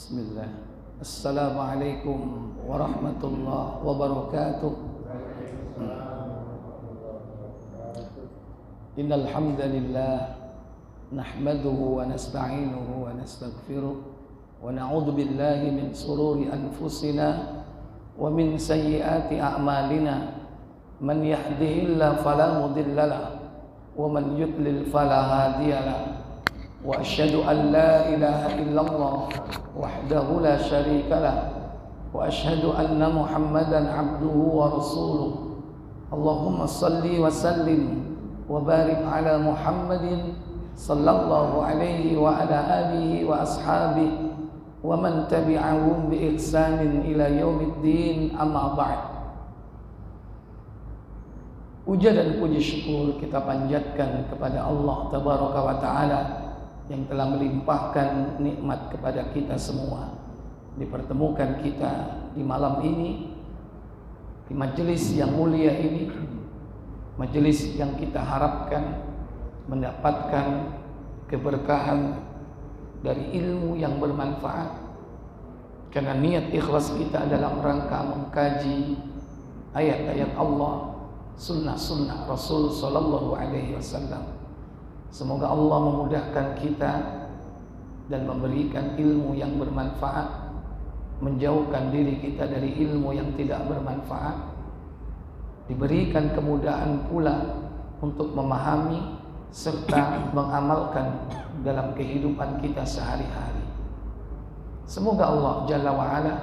Bismillah. Assalamualaikum warahmatullahi wabarakatuh. Innal hamdalillah nahmaduhu wa nasta'inuhu wa nastaghfiruh wa na'udzu billahi min shururi anfusina wa min sayyiati a'malina. Man yahdihillahu fala mudilla lahu wa man yudlil fala hadiya lahu. Wa asyhadu an la ilaha illallah wahdahu la syarika lah wa asyhadu anna Muhammadan abduhu wa rasuluh. Allahumma salli wa sallim wa barik ala Muhammadin sallallahu alaihi wa ala alihi wa ashabihi wa man tabi'ahum bi ihsanin ila yaumiddin, amma ba'd. Puja dan puji syukur kita panjatkan kepada Allah tabaraka wa ta'ala yang telah melimpahkan nikmat kepada kita semua, dipertemukan kita di malam ini, di majelis yang mulia ini, majelis yang kita harapkan mendapatkan keberkahan dari ilmu yang bermanfaat, karena niat ikhlas kita dalam rangka mengkaji ayat-ayat Allah, sunnah-sunnah Rasul sallallahu alaihi wasallam. Semoga Allah memudahkan kita dan memberikan ilmu yang bermanfaat, menjauhkan diri kita dari ilmu yang tidak bermanfaat, diberikan kemudahan pula untuk memahami serta mengamalkan dalam kehidupan kita sehari-hari. Semoga Allah Jalla wa'ala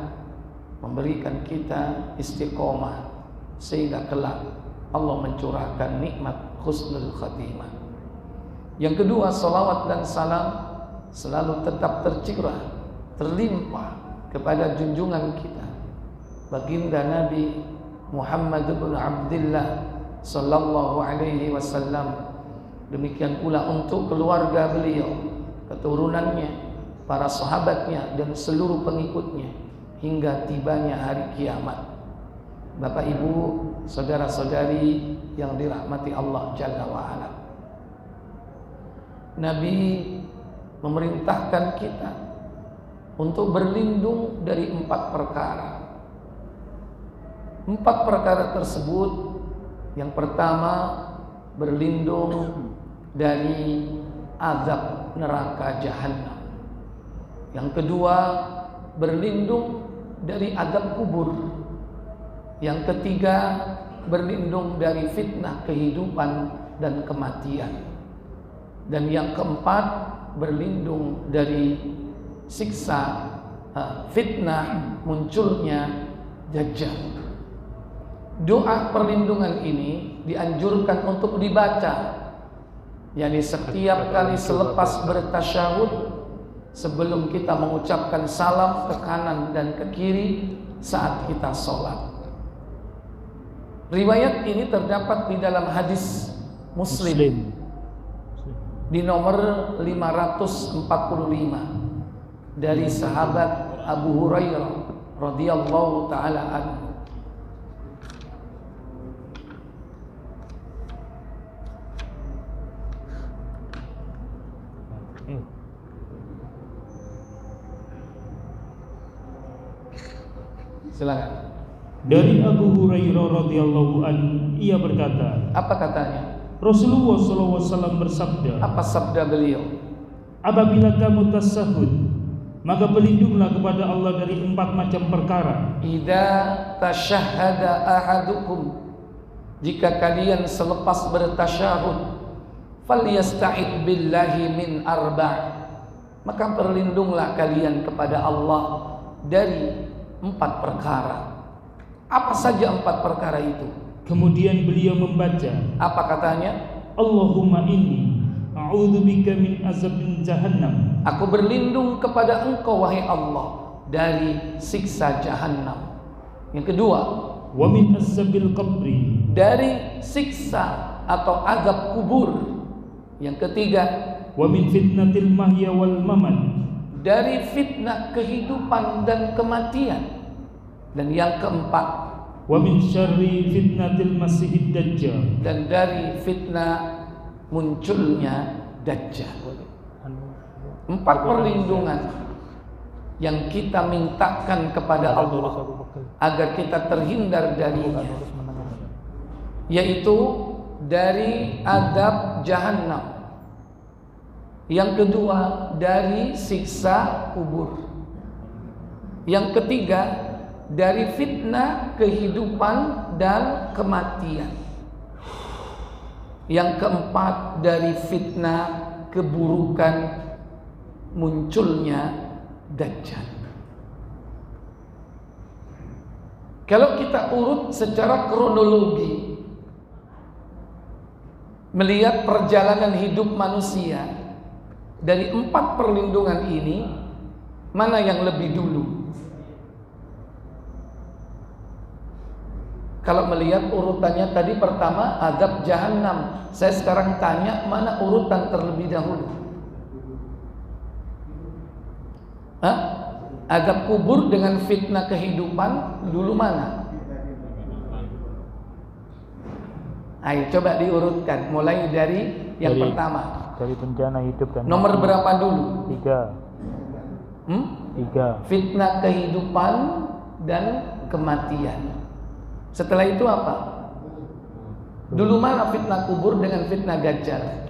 memberikan kita istiqomah sehingga kelak Allah mencurahkan nikmat husnul khatimah. Yang kedua, salawat dan salam selalu tetap tercurah, terlimpah kepada junjungan kita, baginda Nabi Muhammad bin Abdullah sallallahu alaihi wasallam. Demikian pula untuk keluarga beliau, keturunannya, para sahabatnya dan seluruh pengikutnya hingga tibanya hari kiamat. Bapak Ibu, saudara-saudari yang dirahmati Allah Jalla wa'ala, Nabi memerintahkan kita untuk berlindung dari 4 perkara. 4 perkara tersebut, yang pertama berlindung dari azab neraka jahanam. Yang kedua berlindung dari azab kubur. Yang ketiga berlindung dari fitnah kehidupan dan kematian. Dan yang keempat berlindung dari siksa fitnah munculnya Dajjal. Doa perlindungan ini dianjurkan untuk dibaca, yakni setiap kali selepas bertasyahud, sebelum kita mengucapkan salam ke kanan dan ke kiri saat kita sholat. Riwayat ini terdapat di dalam hadis Muslim di nomor 545 dari sahabat Abu Hurairah radhiyallahu taala anhu. Silakan. Dari Abu Hurairah radhiyallahu anhu, ia berkata, apa katanya? Rasulullah SAW bersabda, apa sabda beliau? apabila kamu tasyahud, maka berlindunglah kepada Allah dari 4 macam perkara. Idza tasyahhada ahadukum, jika kalian selepas bertasyahud, falyasta'id billahi min arba', maka berlindunglah kalian kepada Allah dari 4 perkara. Apa saja 4 perkara itu? Kemudian beliau membaca, apa katanya? Allahumma inni a'udzubika min azabin jahannam. Aku berlindung kepada Engkau wahai Allah dari siksa jahannam. Yang kedua, wa min azabil qabri, dari siksa atau azab kubur. Yang ketiga, wa min fitnatil mahya wal mamat, dari fitnah kehidupan dan kematian. Dan yang keempat, wa min syarri fitnatil masihid dajjal, dan dari fitnah munculnya Dajjal. 4 perlindungan yang kita mintakan kepada Allah agar kita terhindar darinya, yaitu dari azab jahannam. Yang kedua, dari siksa kubur. Yang ketiga, dari fitnah kehidupan dan kematian. Yang keempat, dari fitnah keburukan munculnya Dajjal. Kalau kita urut secara kronologi, melihat perjalanan hidup manusia dari 4 perlindungan ini, mana yang lebih dulu? Kalau melihat urutannya tadi, pertama azab jahannam. Saya sekarang tanya, mana urutan terlebih dahulu? Azab kubur dengan fitnah kehidupan dulu mana? Ayo coba diurutkan, mulai dari yang pertama. Dari bencana hidup dan nomor berapa dulu? 3. 3. Fitnah kehidupan dan kematian. Setelah itu apa? Dulu mana fitnah kubur dengan fitnah Dajjal?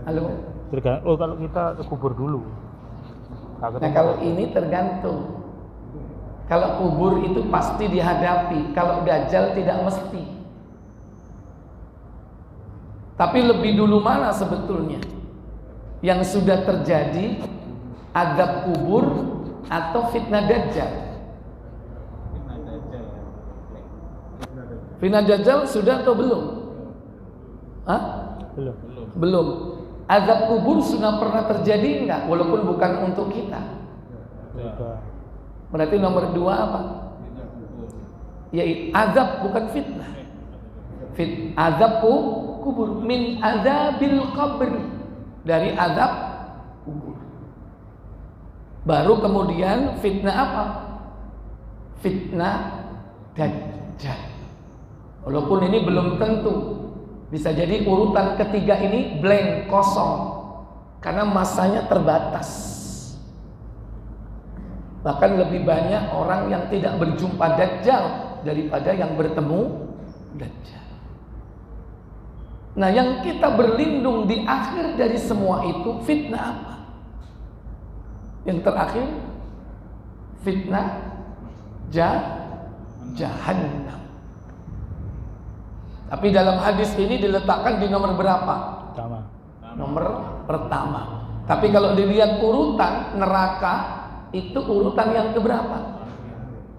Halo? Oh, kalau kita kubur dulu. Nah, kalau ini tergantung. Kalau kubur itu pasti dihadapi, kalau Dajjal tidak mesti. Tapi lebih dulu mana sebetulnya yang sudah terjadi, azab kubur atau fitnah Dajjal? Fitnah Dajjal sudah atau belum? Belum. Azab kubur sudah pernah terjadi enggak? Walaupun bukan untuk kita. Berarti nomor 2 apa? Yaitu azab, bukan fitnah. Azab kubur, min azabil qabr, dari azab kubur. Baru kemudian fitnah apa? Fitnah Dajjal. Walaupun ini belum tentu, bisa jadi urutan ketiga ini blank, kosong, karena masanya terbatas. Bahkan lebih banyak orang yang tidak berjumpa Dajjal daripada yang bertemu Dajjal. Nah, yang kita berlindung di akhir dari semua itu fitnah apa? Yang terakhir fitnah jahannam. Tapi dalam hadis ini diletakkan di nomor berapa? Nomor pertama. Tapi kalau dilihat urutan neraka, itu urutan yang keberapa?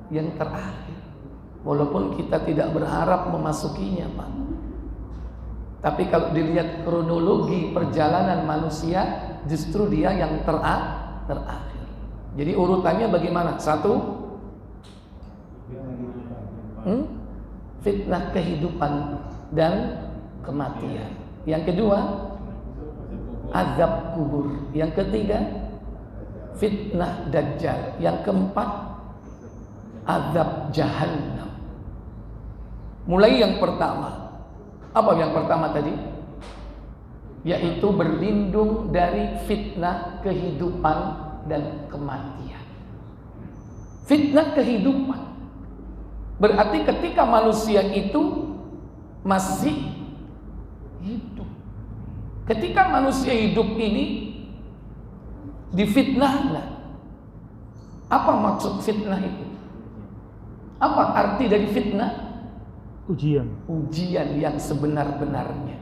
Yang terakhir. Walaupun kita tidak berharap memasukinya, Pak. Tapi kalau dilihat kronologi perjalanan manusia, justru dia yang terakhir. Jadi urutannya bagaimana? 1, fitnah kehidupan dan kematian. Yang kedua, azab kubur. Yang ketiga, fitnah Dajjal. Yang keempat, azab jahannam. Mulai yang pertama. Apa yang pertama tadi? Yaitu berlindung dari fitnah kehidupan dan kematian. Fitnah kehidupan berarti ketika manusia itu masih hidup. Ketika manusia hidup ini difitnahlah. Apa maksud fitnah itu? Apa arti dari fitnah? Ujian yang sebenar-benarnya.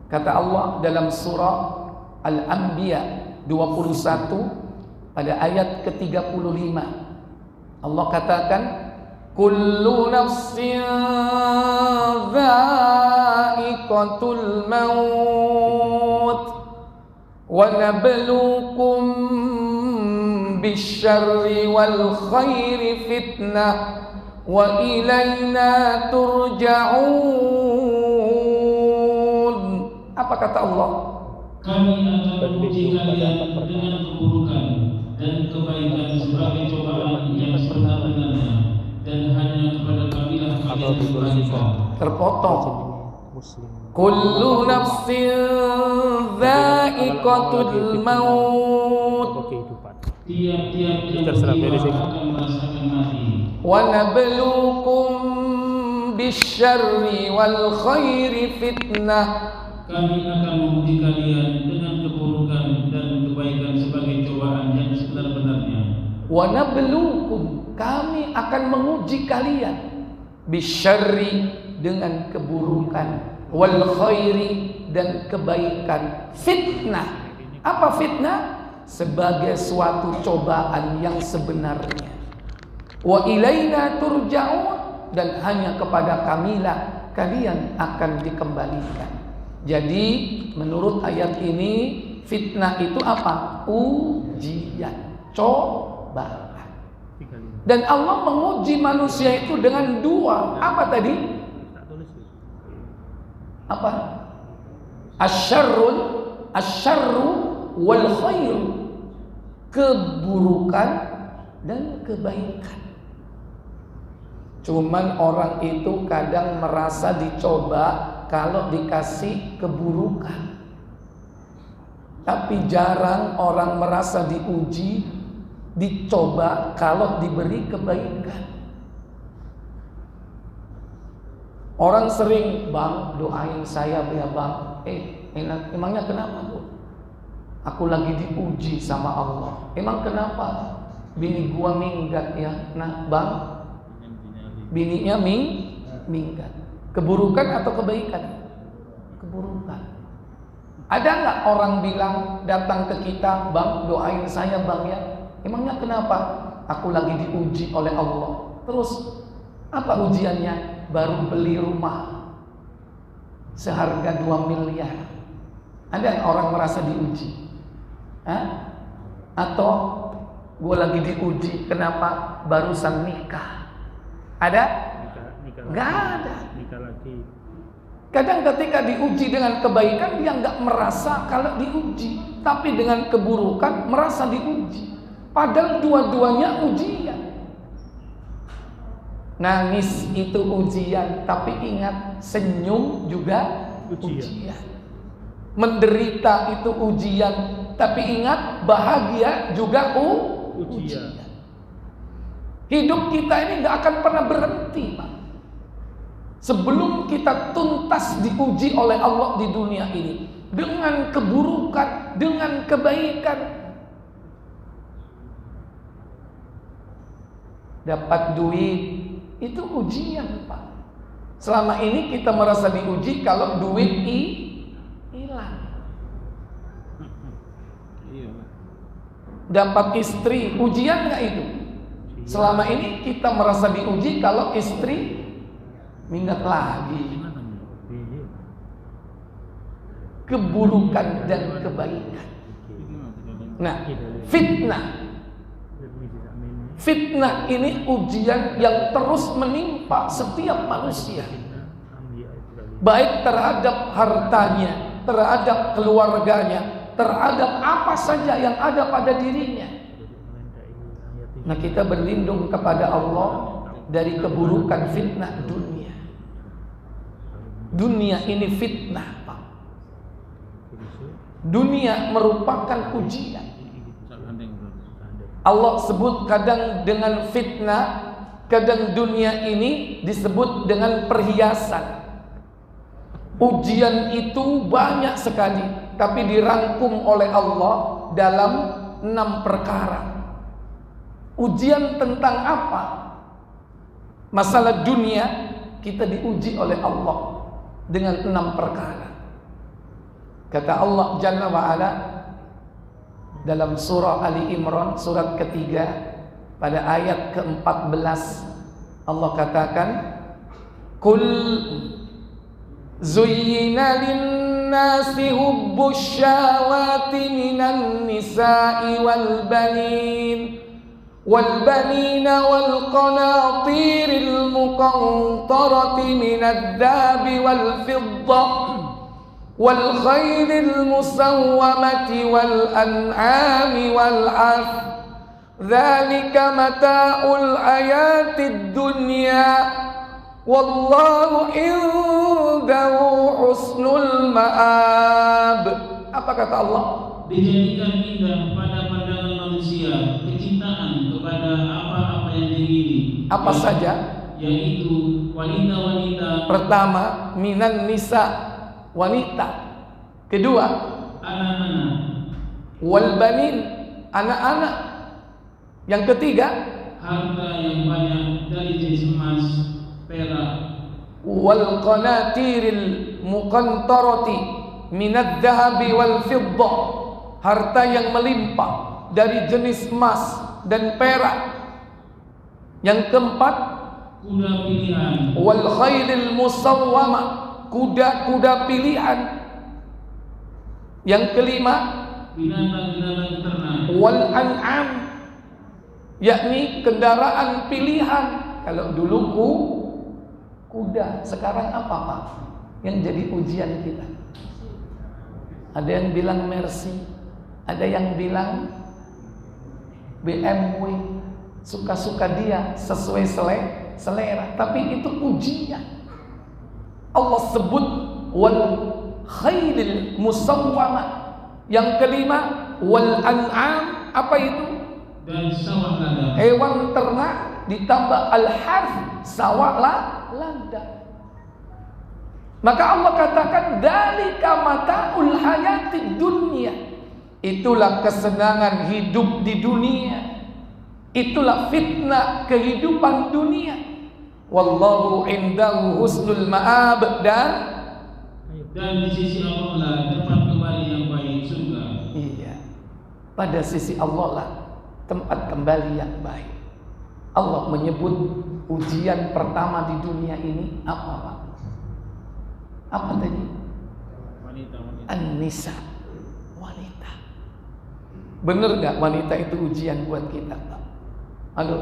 Kata Allah dalam surah Al-Anbiya 21 pada ayat ke-35. Allah katakan, kullu nafsin dha'iqatul maut wa nabluukum bisyarri wal khairi fitnah wa ilaina turja'un. Apa kata Allah? Kami akan menguji kalian dengan keburukan dan kebaikan sebagai cobaan yang sebenar-benarnya, dan hanya kepada kamilah kalian kembalikan. Terpotong. Kullu nafsin dha'iqatul maut. tiap-tiap yang Terserah, beriman beresin. akan merasakan mati. Wa nabluukum bisyarri wal khairi fitnah. Kami akan menguji kalian dengan keburukan dan kebaikan sebagai cobaan yang sebenar-benarnya. Wa nabluukum, kami akan menguji kalian, bisyarri, dengan keburukan, wal khairi, dan kebaikan. Fitnah. Apa fitnah? Sebagai suatu cobaan yang sebenarnya. Wa ilaina turja'un, dan hanya kepada kamilah kalian akan dikembalikan. Jadi menurut ayat ini, fitnah itu apa? Ujian, cobaan. Dan Allah menguji manusia itu dengan dua. Apa tadi? Apa? Asyarru wal khairu. Keburukan dan kebaikan. Cuman orang itu kadang merasa dicoba kalau dikasih keburukan. Tapi jarang orang merasa diuji, dicoba kalau diberi kebaikan. Orang sering, "Bang, doain saya ya bang." Emangnya kenapa, Bu? Aku lagi diuji sama Allah. Emang kenapa? Bini gua minggat ya. Nah, Bang, bininya minggat. Keburukan atau kebaikan? Keburukan. Ada nggak orang bilang datang ke kita, "Bang, doain saya bang ya." Emangnya kenapa? Aku lagi diuji oleh Allah. Terus apa ujiannya? Baru beli rumah seharga 2 miliar. Ada nggak orang merasa diuji? Atau gue lagi diuji, kenapa barusan nikah? Ada? Nggak ada. Kadang ketika diuji dengan kebaikan, dia nggak merasa kalau diuji, tapi dengan keburukan merasa diuji. Padahal dua-duanya ujian. Nangis itu ujian, tapi ingat, senyum juga ujian. Menderita itu ujian, tapi ingat, bahagia juga ujian. Hidup kita ini nggak akan pernah berhenti, Pak. Sebelum kita tuntas diuji oleh Allah di dunia ini, dengan keburukan, dengan kebaikan. Dapat duit itu ujian, Pak. Selama ini kita merasa diuji kalau duit hilang. Dapat istri, ujian nggak itu? Selama ini kita merasa diuji kalau istri minggat lagi. Keburukan dan kebaikan. Nah, fitnah ini ujian yang terus menimpa setiap manusia. Baik terhadap hartanya, terhadap keluarganya, terhadap apa saja yang ada pada dirinya. Nah, kita berlindung kepada Allah dari keburukan fitnah dunia. Dunia ini fitnah, Pak. Dunia merupakan ujian. Allah sebut kadang dengan fitnah, kadang dunia ini disebut dengan perhiasan. Ujian itu banyak sekali, tapi dirangkum oleh Allah dalam 6 perkara. Ujian tentang apa? Masalah dunia, kita diuji oleh Allah dengan 6 perkara. Kata Allah Jalla wa'ala dalam surah Ali Imran, surat ketiga, pada ayat ke-14, Allah katakan, "Qul zuyyina lin-nasi hubbus syahawati minan nisa'i wal banin والبنين والقناطير المقنطرة من الذهب والفضة والخيل المسومة والأنعام والحرث ذلك متاع الحياة الدنيا والله عنده حسن المآب." Apa kata Allah? dijadikan indah pada pandangan manusia kecintaan kepada apa-apa yang diingini. Apa saja? Yaitu wanita-wanita. Pertama, minan nisa, wanita. Kedua, Anak-anak. wal banin, anak-anak. Yang ketiga, Harta yang banyak dari jenis emas, perak. wal qanatiril muqantarati minadh dhahabi wal fiddah, harta yang melimpah dari jenis emas dan perak. Yang keempat, Kuda pilihan. wal khailil musawwama, kuda-kuda pilihan. Yang kelima, Binatang-binatang ternak. wal an'am, yakni kendaraan pilihan. Kalau dulu kuda, sekarang apa Pak yang jadi ujian kita? Ada yang bilang Mercy, ada yang bilang BMW, suka-suka dia sesuai selera, tapi itu ujian. Allah sebut wal khailil musawwama. Yang kelima, wal an'am, apa itu? Dan sawah ladang. Hewan ternak ditambah al-harth, sawah ladang. Maka Allah katakan dzalika mataul hayatid dunya. Itulah kesenangan hidup di dunia. Itulah fitnah kehidupan dunia. Wallahu indahu husnul ma'ab, dan di sisi Allah lah tempat kembali yang baik, surga. iya, pada sisi Allah lah tempat kembali yang baik. Allah menyebut ujian pertama di dunia ini apa Pak? Apa tadi? Wanita. An-nisa, wanita. Benar gak wanita itu ujian buat kita Pak? Halo,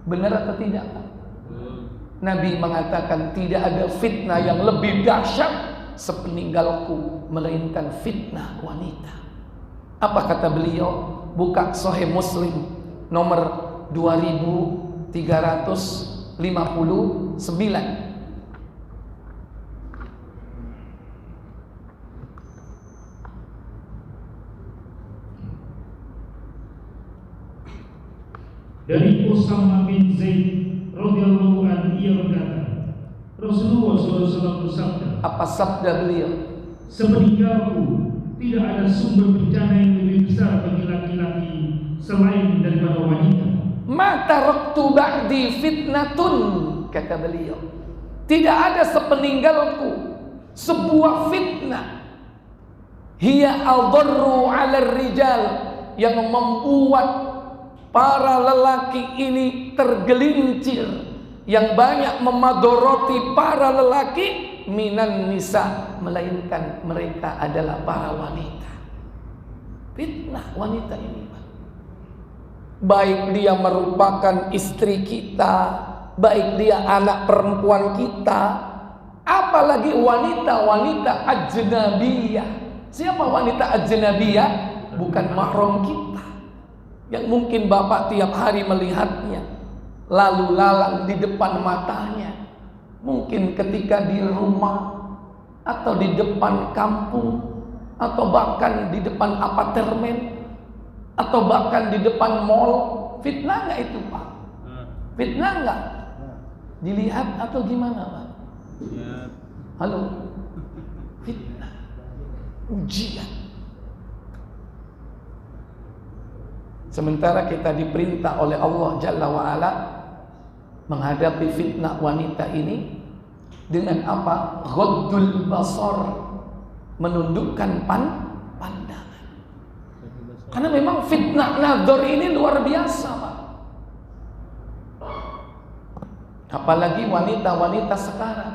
benar atau tidak Pak? Nabi mengatakan tidak ada fitnah yang lebih dahsyat sepeninggalku melainkan fitnah wanita. Apa kata beliau? Buka Sahih Muslim nomor 2359. Dari Usamah bin Zaid radhiyallahu anhu, ia berkata, Rasulullah SAW bersabda, Apa sabda beliau? sepeninggalku tidak ada sumber bencana yang lebih besar bagi laki-laki selain daripada wanita. Ma taraktu ba'di fitnatun, kata beliau. Tidak ada sepeninggalku sebuah fitnah hiya adarru 'ala rijal, yang membuat para lelaki ini tergelincir, yang banyak memadoroti para lelaki, minan nisa, melainkan mereka adalah para wanita. Fitnah wanita ini Pak. Baik dia merupakan istri kita, baik dia anak perempuan kita, apalagi wanita-wanita ajnabiyah. Siapa wanita ajnabiyah? Bukan mahram kita, yang mungkin Bapak tiap hari melihatnya lalu lalang di depan matanya. Mungkin ketika di rumah, atau di depan kampung, atau bahkan di depan apartemen, atau bahkan di depan mall. Fitnah nggak itu Pak? Fitnah nggak? Dilihat atau gimana Pak? Halo? Fitnah, ujian. Sementara kita diperintah oleh Allah Jalla wa'ala menghadapi fitnah wanita ini dengan apa? Ghaddul basar, menundukkan pandangan. Karena memang fitnah nadhar ini luar biasa Pak. Apalagi wanita-wanita sekarang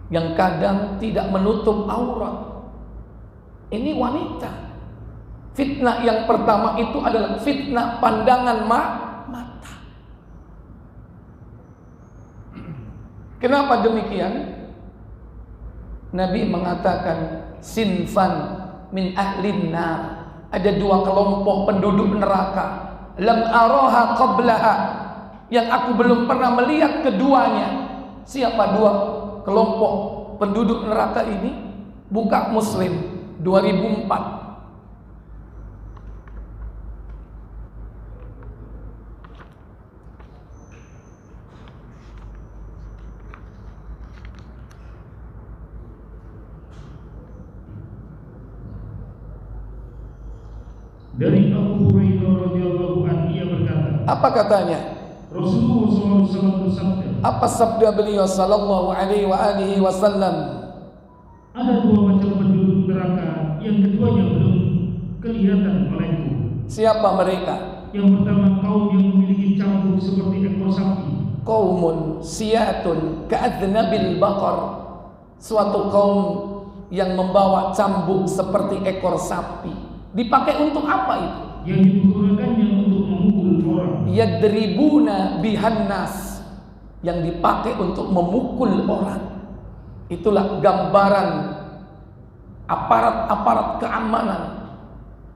yang kadang tidak menutup aurat. Ini wanita. Fitnah yang pertama itu adalah fitnah pandangan mata. Kenapa demikian? Nabi mengatakan sinfan min ahlin nar, ada dua kelompok penduduk neraka, lam araha qablaha, yang aku belum pernah melihat keduanya. Siapa dua kelompok penduduk neraka ini? Buka Muslim 2004. Dari Abu Hurairah radhiyallahu anhu, ia berkata, Apa katanya? Rasulullah SAW bersabda, Apa sabda beliau sallallahu alaihi wasallam? ada dua macam penduduk neraka yang keduanya belum kelihatan olehku. Siapa mereka? Yang pertama, kaum yang memiliki cambuk seperti ekor sapi. Qaumun siyatun ka'adznabil baqar. Suatu kaum yang membawa cambuk seperti ekor sapi. Dipakai untuk apa itu? Yang digunakannya untuk memukul orang. Yadribuna bihannas. Yang dipakai untuk memukul orang. Itulah gambaran aparat-aparat keamanan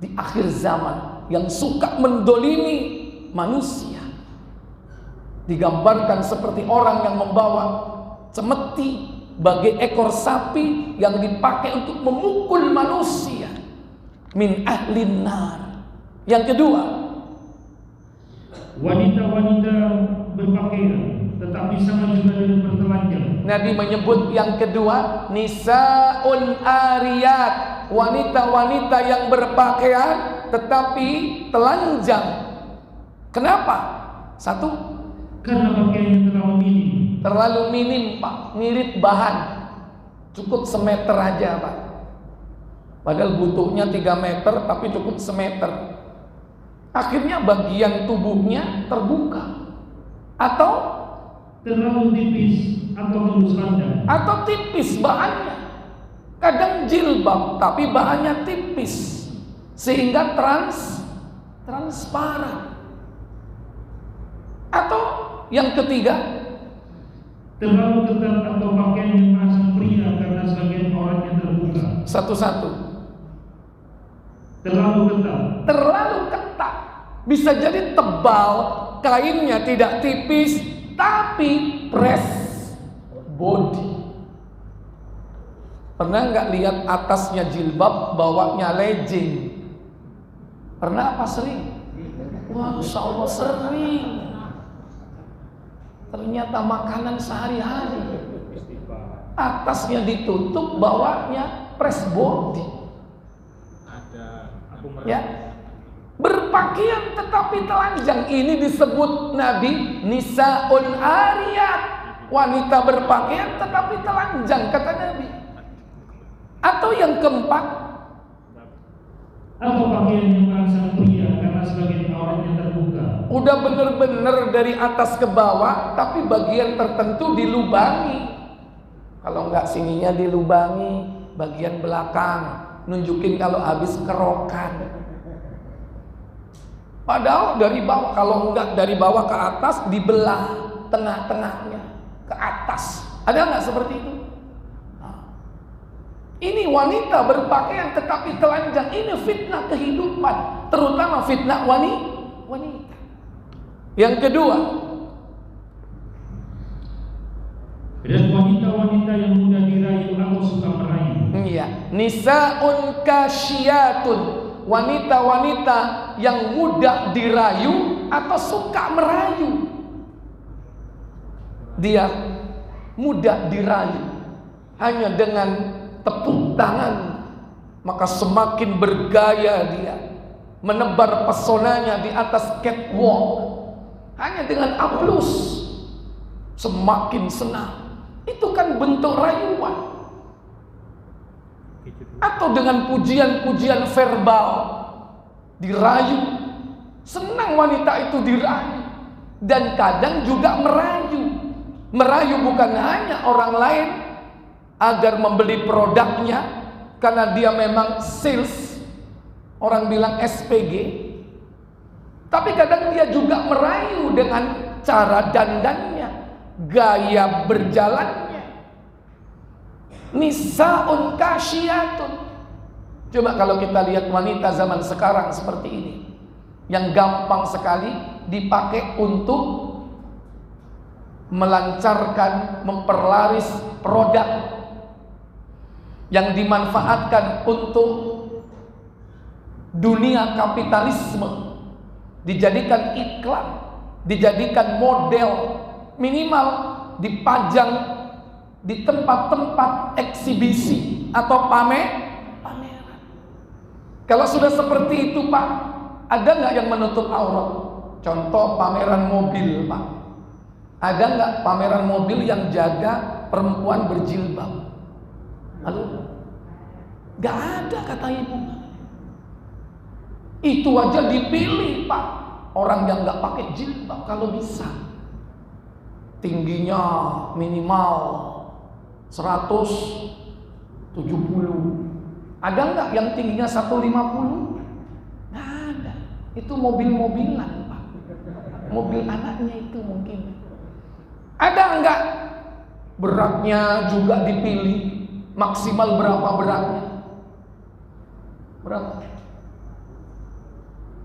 di akhir zaman yang suka mendolimi manusia. Digambarkan seperti orang yang membawa cemeti bagai ekor sapi yang dipakai untuk memukul manusia. Min ahlin nar. Yang kedua, wanita-wanita berpakaian tetapi sama juga dengan bertelanjang. Nabi menyebut yang kedua, nisaun ariyat, wanita-wanita yang berpakaian tetapi telanjang. Kenapa? Satu, karena pakaiannya terlalu minim. terlalu minim, Pak, ngirit bahan. Cukup semeter aja, Pak. Padahal butuhnya 3 meter tapi cukup semeter. Akhirnya bagian tubuhnya terbuka. Atau terlalu tipis atau tembus panjang. Atau tipis bahannya. Kadang jilbab tapi bahannya tipis sehingga transparan. Atau yang ketiga, terlalu ketat atau pakaian yang merangsang pria karena sebagian orangnya terbuka. Satu-satu. Terlalu ketat. Bisa jadi tebal, kainnya tidak tipis, tapi press body. Pernah nggak lihat atasnya jilbab, bawahnya legging? Pernah apa sering? Wah, Masya Allah sering. Ternyata makanan sehari-hari. Atasnya ditutup, bawahnya press body. Ya, berpakaian tetapi telanjang. Ini disebut Nabi nisaun ariyat, wanita berpakaian tetapi telanjang, kata Nabi. Atau yang keempat, atau pakaian yang merangsang pria karena sebagian auratnya terbuka. udah bener-bener dari atas ke bawah tapi bagian tertentu dilubangi. Kalau enggak sininya dilubangi, bagian belakang nunjukin kalau habis kerokan. Padahal dari bawah, kalau enggak dari bawah ke atas dibelah tengah-tengahnya ke atas. Ada enggak seperti itu? Nah, ini wanita berpakaian tetapi telanjang. Ini fitnah kehidupan, terutama fitnah wanita. Yang kedua, dan wanita-wanita yang mudah dirayu atau suka merayu. iya, nisaun kasyatun, wanita-wanita yang mudah dirayu atau suka merayu. Dia mudah dirayu hanya dengan tepuk tangan, maka semakin bergaya dia, menebar pesonanya di atas catwalk. Hanya dengan aplaus semakin senang. Itu kan bentuk rayuan. Atau dengan pujian-pujian verbal dirayu. Senang wanita itu dirayu. Dan kadang juga merayu. Merayu bukan hanya orang lain agar membeli produknya karena dia memang sales, orang bilang SPG. Tapi kadang dia juga merayu dengan cara dandannya, gaya berjalannya. Nisaun kasyatun. Coba kalau kita lihat wanita zaman sekarang seperti ini, yang gampang sekali dipakai untuk melancarkan, memperlaris produk. yang dimanfaatkan untuk dunia kapitalisme, dijadikan iklan, dijadikan model, minimal dipajang di tempat-tempat eksibisi atau pameran. Kalau sudah seperti itu Pak, ada nggak yang menutup aurat? Contoh pameran mobil Pak, ada nggak pameran mobil yang jaga perempuan berjilbab? Halo? Nggak ada kata ibu. Itu aja dipilih Pak, orang yang nggak pakai jilbab kalau bisa. Tingginya minimal 170. Ada nggak yang tingginya 150? Nggak ada. Itu mobil-mobilan Pak. Mobil anaknya itu mungkin. Ada nggak beratnya juga dipilih? Maksimal berapa beratnya? Berapa?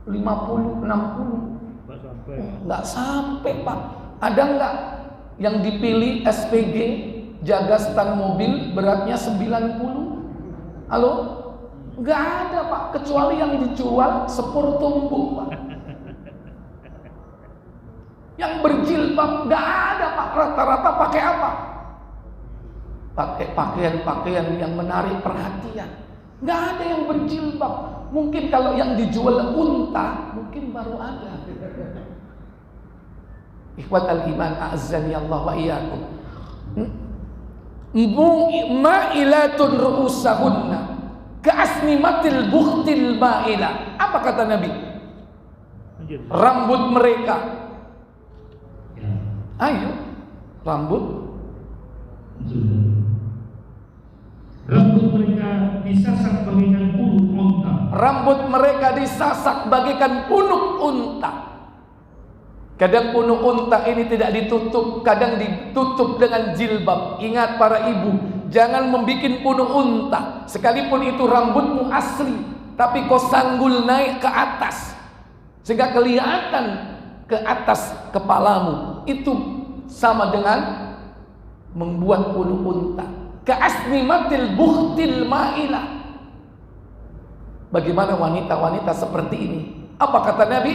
50, 60? Nggak sampai Pak. Ada nggak yang dipilih SPG jaga stand mobil beratnya 90? Halo? Nggak ada Pak, kecuali yang dijual sepur tumbuh Pak. Yang berjilbab nggak ada Pak, rata-rata pakai apa? Pakai pakaian-pakaian yang menarik perhatian. Nggak ada yang berjilbab. Mungkin kalau yang dijual unta, mungkin baru ada. Ikhwatal iman a'azzani Allah wa iyyakum. Ma'ilatun ru'usahunna ka'asnimatil bukhtil ma'ilah. Apa kata Nabi? Rambut mereka. Ayo, rambut mereka disasak bagaikan punuk unta. Rambut mereka disasak bagaikan punuk unta. Kadang punuk unta ini tidak ditutup, kadang ditutup dengan jilbab. Ingat para ibu, jangan membikin punuk unta. Sekalipun itu rambutmu asli, tapi kau sanggul naik ke atas sehingga kelihatan ke atas kepalamu. Itu sama dengan membuat punuk unta. Ka'asnimatil bukhtil ma'ilah. Bagaimana wanita-wanita seperti ini? Apa kata Nabi?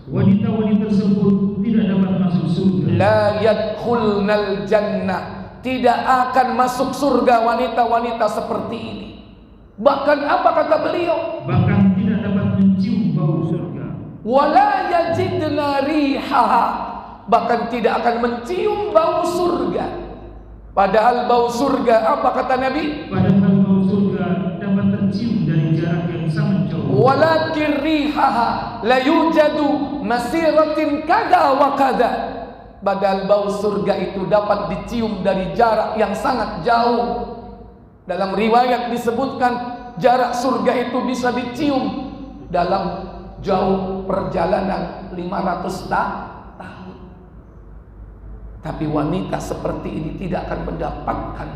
Wanita-wanita tersebut tidak dapat masuk surga. La yadkhulnal jannah. Tidak akan masuk surga wanita-wanita seperti ini. Bahkan apa kata beliau? Bahkan tidak dapat mencium bau surga. Wala yajidna rihaha. Bahkan tidak akan mencium bau surga. Padahal bau surga, apa kata Nabi? Padahal bau surga dapat tercium dari jarak yang sangat jauh. Walakin rihaha la yujadu masiratin kada wa kada. Padahal bau surga itu dapat dicium dari jarak yang sangat jauh. Dalam riwayat disebutkan jarak surga itu bisa dicium dalam jauh perjalanan 500 tahun. Tapi wanita seperti ini tidak akan mendapatkan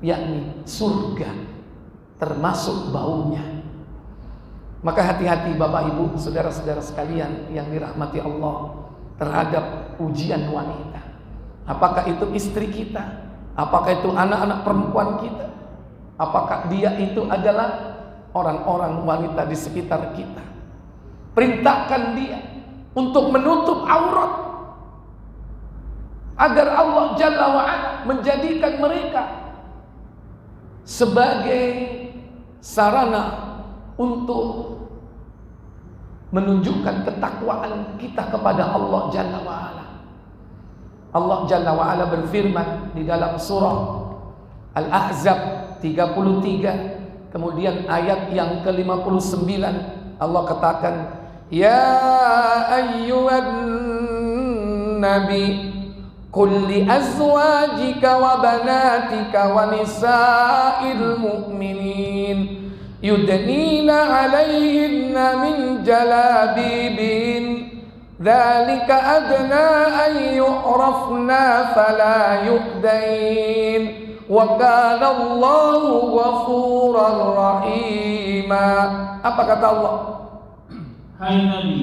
yakni surga, termasuk baunya. Maka hati-hati Bapak Ibu, saudara-saudara sekalian yang dirahmati Allah terhadap ujian wanita. Apakah itu istri kita? Apakah itu anak-anak perempuan kita? Apakah dia itu adalah orang-orang wanita di sekitar kita? Perintahkan dia untuk menutup aurat, agar Allah Jalla wa'ala menjadikan mereka sebagai sarana untuk menunjukkan ketakwaan kita kepada Allah Jalla wa'ala. Allah Jalla wa'ala berfirman di dalam surah Al-Ahzab 33, kemudian ayat yang ke-59, Allah katakan, Ya ayyuhan Nabi Qul li azwajika wa banatika wa nisa'il mu'minin yudnina 'alayhinna min jalabibin dzalika adna an yu'rafna fala yu'dain wa kana Allahu ghafurar rahima. Apa kata Allah? Hai Nabi,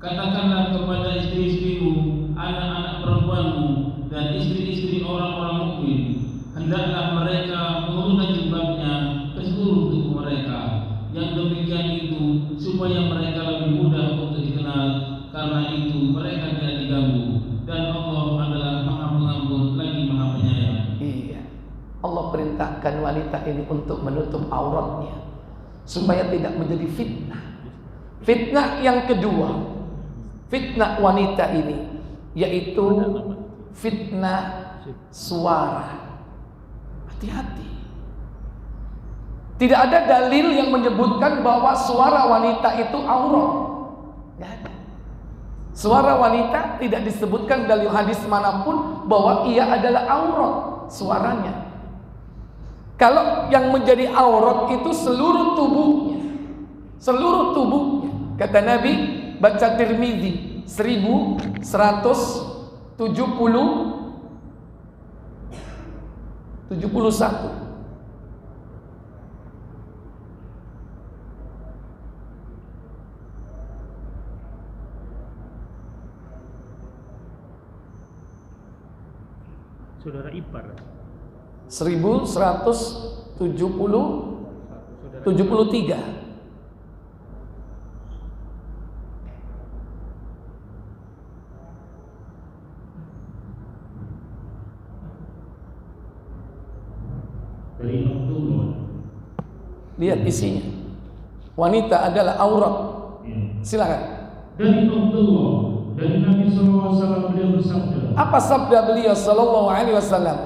katakanlah kepada istri-istrimu, anak-anak perempuanmu, dan istri-istri orang-orang mukmin, hendaklah mereka mengulurkan jilbabnya ke seluruh tubuh mereka. Yang demikian itu supaya mereka lebih mudah untuk dikenal, karena itu mereka tidak diganggu, dan Allah adalah Maha Pengampun lagi Maha Penyayang. Iya, Allah perintahkan wanita ini untuk menutup auratnya supaya tidak menjadi fitnah. Fitnah yang kedua, fitnah wanita ini yaitu fitnah suara. Hati-hati. Tidak ada dalil yang menyebutkan bahwa suara wanita itu aurat. Tidak ada. Suara wanita tidak disebutkan dalam hadis manapun bahwa ia adalah aurat suaranya. Kalau yang menjadi aurat itu seluruh tubuhnya. Seluruh tubuhnya. Kata Nabi, baca Tirmidzi 1171. Saudara ipar. 1173. Dari Abdullah. Lihat isinya. Wanita adalah aurat. Silakan. Dari Abdullah, dari Nabi SAW beliau bersabda. Apa sabda beliau sallallahu alaihi wasallam?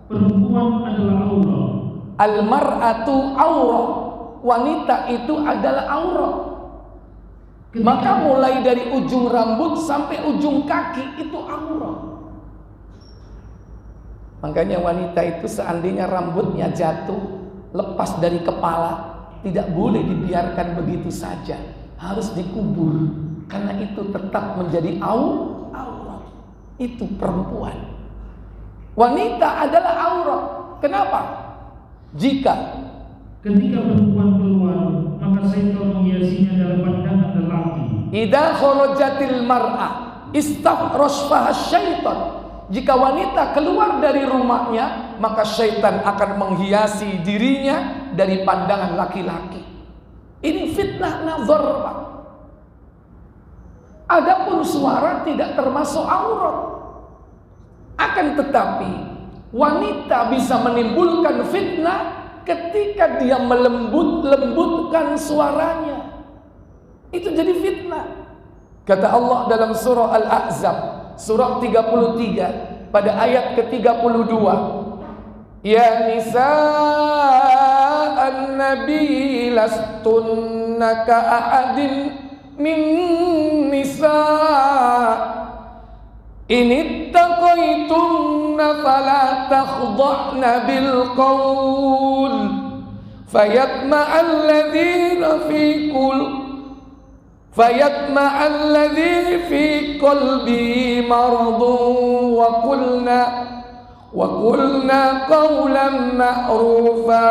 Perempuan adalah aurat. Al-mar'atu aurat. Wanita itu adalah aurat. Maka mulai dari ujung rambut sampai ujung kaki itu aurat. Makanya wanita itu seandainya rambutnya jatuh lepas dari kepala, tidak boleh dibiarkan begitu saja, harus dikubur, karena itu tetap menjadi aurat. Itu perempuan. Wanita adalah aurat. Kenapa? Jika ketika perempuan keluar, maka syaitan menghiasinya dalam pandangan lelaki. idza kharajatil mar'ah istafrashfaha syaitan. Jika wanita keluar dari rumahnya, maka syaitan akan menghiasi dirinya dari pandangan laki-laki. Ini fitnah nazar, Pak. Adapun suara tidak termasuk aurat. Akan tetapi wanita bisa menimbulkan fitnah ketika dia melembutkan suaranya. Itu jadi fitnah. Kata Allah dalam surah Al-Ahzab, surah 33 pada ayat ke-32, ya nisa'an nabi lastunna ka'adin min nisa' in ittaqaytunna fala takhda'na bil qawl fayatma'alladhina fi qalbi maradun wa qulna qawlan ma'rufa.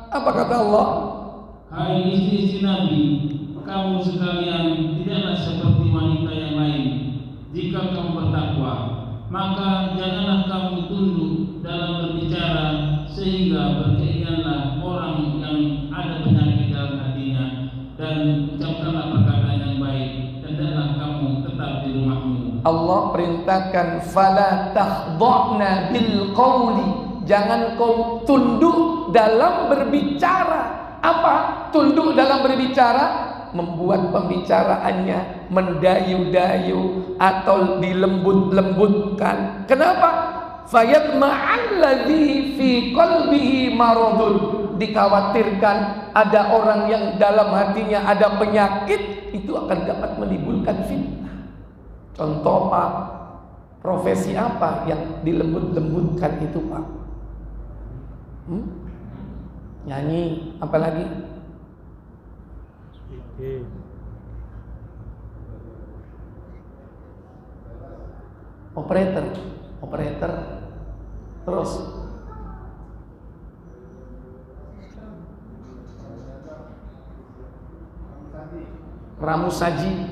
Apa kata Allah? Hai istri-istri Nabi, kamu sekalian tidaklah seperti wanita yang lain. Jika kamu bertakwa, maka janganlah kamu tunduk dalam berbicara, sehingga berkeinginanlah orang yang ada penyakit dalam hatinya, dan ucapkanlah perkataan yang baik, dan hendaklah kamu tetap di rumahmu. Allah perintahkan fala takhda'na bil qawli, jangan kau tunduk dalam berbicara. Apa tunduk dalam berbicara? Membuat pembicaraannya mendayu-dayu atau dilembut-lembutkan. Kenapa? Fayatma'alladzi fi qalbihi maradun, dikhawatirkan ada orang yang dalam hatinya ada penyakit, itu akan dapat menimbulkan fitnah. Contoh, Pak, profesi apa yang dilembut-lembutkan itu, Pak? Nyanyi, apalagi? Operator, terus ramu saji